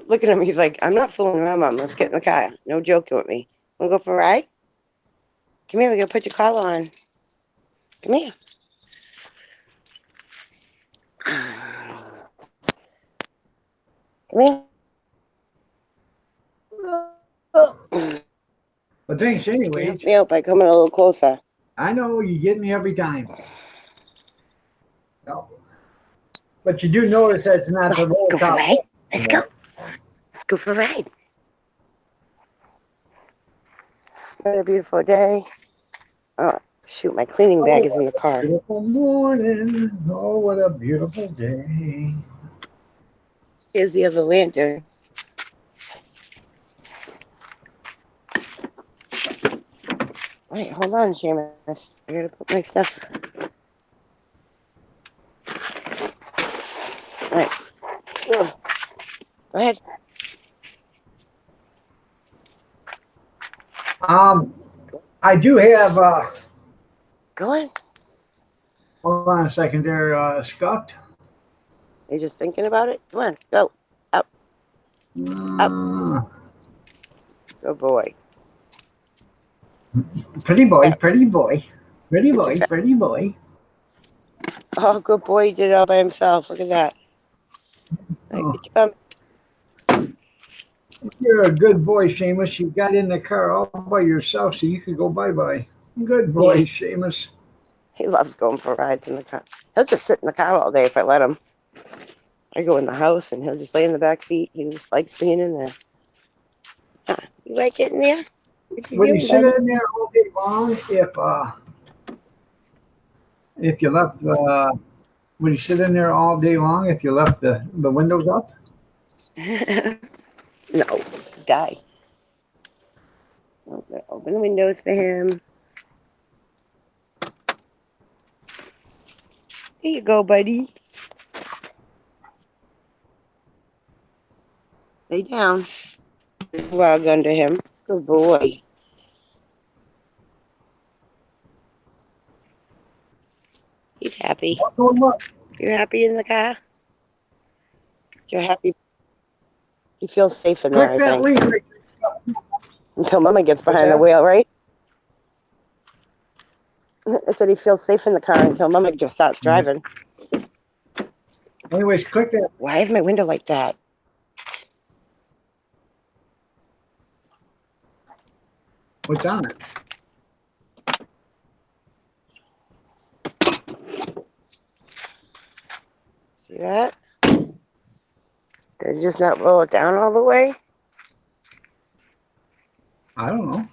Look at him. He's like, I'm not fooling around, Mom. Let's get in the car. No joking with me. Want to go for a ride? Come here. We're going to put your collar on. Come here. Come here. But thanks Help anyways. me out by coming a little closer. I know you get me every time. No. But you do notice that's not the roll Go for a top. ride. Let's go. Let's go for a ride. What a beautiful day. Oh, shoot. My cleaning bag is in the car. Beautiful morning. Oh, what a beautiful day. Here's the other lantern. Wait, hold on, Seamus. I gotta put my stuff. All right. Ugh. Go ahead. I do have, Go on. hold on a second there, Scuffed. You're just thinking about it? Come on, go. Good boy. Pretty boy, pretty boy. Pretty boy, It's a pretty boy. Oh, good boy. He did it all by himself. Look at that. All right, Oh. get your bum. You're a good boy, Seamus. You got in the car all by yourself so you could go bye-bye. Good boy, Yes. Seamus. He loves going for rides in the car. He'll just sit in the car all day if I let him. I go in the house and he'll just lay in the back seat. He just likes being in there. Huh. You like it in there? What you Would doing, he sit buddy? in there all day long if you left, would he sit in there all day long if you left the windows up? No, die. Open the windows for him. Here you go, buddy. Lay down. Rug under him. Good boy. He's happy. Oh, look. You're happy in the car? You're happy. He feels safe in there, Click I that think. link right Until Mama gets behind the that? wheel, right? I said he feels safe in the car until Mama just starts driving. Anyways, click that. Why is my window like that? What's on it? See that? Did you just not roll it down all the way? I don't know.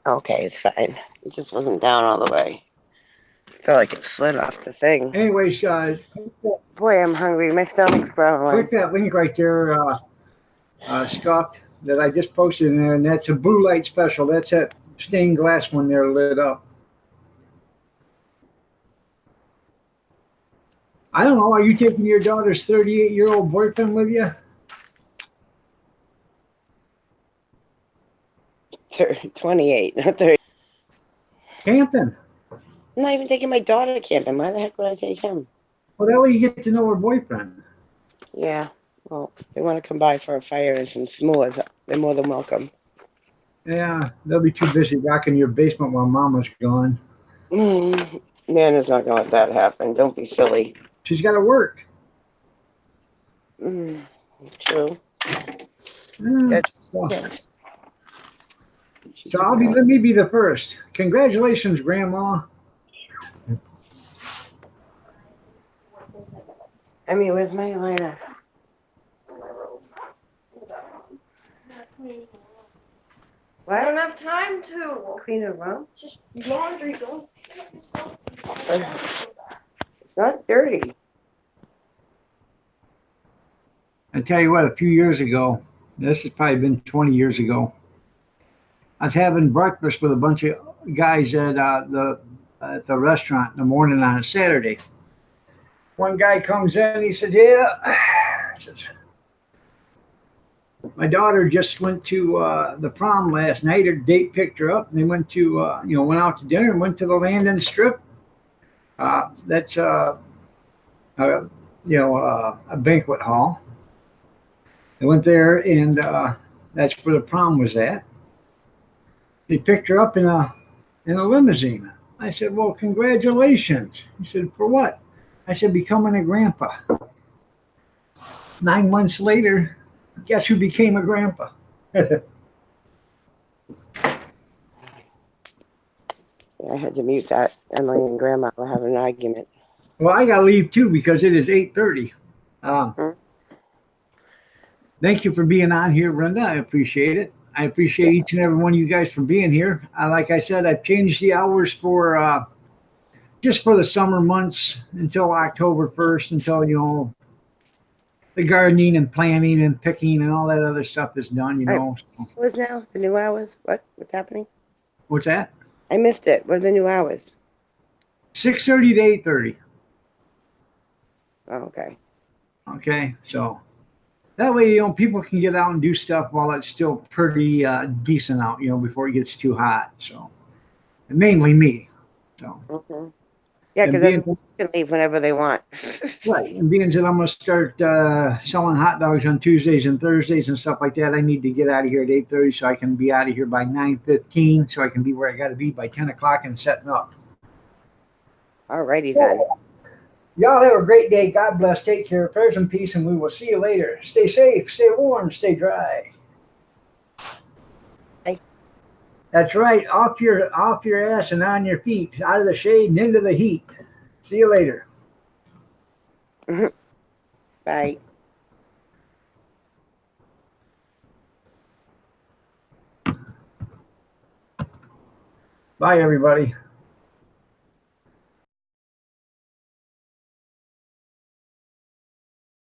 Okay, it's fine. It just wasn't down all the way. Felt like it slid off the thing. Anyways, Boy, I'm hungry. My stomach's growling. click that link right there, Scott, that I just posted in there, and that's a blue light special. That's that stained glass one there lit up. I don't know. Are you taking your daughter's 38-year-old boyfriend with you? 28, not 30. Camping. I'm not even taking my daughter camping. Why the heck would I take him? Well, that way you get to know her boyfriend. Yeah, well, if they want to come by for a fire and some s'mores, they're more than welcome. Yeah, they'll be too busy rocking your basement while Mama's gone. Nana's not going to let that happen. Don't be silly. She's got to work. True. Yeah, That's so just. let me be the first. Congratulations, Grandma. I mean, where's my liner? I don't have time to. Clean a room? It's just laundry. Don't pick up yourself. It's not dirty. I tell you what, a few years ago, this has probably been 20 years ago, I was having breakfast with a bunch of guys at the restaurant in the morning on a Saturday. One guy comes in, he said, "Yeah," I said, "My daughter just went to the prom last night. Her date picked her up, and they went to went out to dinner and went to the Landon Strip. That's a banquet hall. They went there, and that's where the prom was at. They picked her up in a limousine." I said, "Well, congratulations." He said, "For what?" I said, "Becoming a grandpa." 9 months later, guess who became a grandpa? I had to mute that. Emily and Grandma were having an argument. Well, I got to leave too because it is 8:30. Thank you for being on here, Brenda. I appreciate it. I appreciate each and every one of you guys for being here. Like I said, I've changed the hours for just for the summer months until October 1st, until the gardening and planting and picking and all that other stuff is done. What is now? The new hours? What's happening? What's that? I missed it. What are the new hours? 6:30 to 8:30. Oh, okay. Okay, so that way people can get out and do stuff while it's still pretty decent out, before it gets too hot. So, and mainly me. So. Okay. Yeah, And because everyone can leave whenever they want. Right, and being that I'm gonna start selling hot dogs on Tuesdays and Thursdays and stuff like that, I need to get out of here at 8:30 so I can be out of here by 9:15, so I can be where I got to be by 10 o'clock and setting up. Alrighty then. Y'all have a great day. God bless. Take care. Prayers and peace, and we will see you later. Stay safe, stay warm, stay dry. Bye. That's right. Off your ass and on your feet, out of the shade and into the heat. See you later. Bye. Bye, everybody.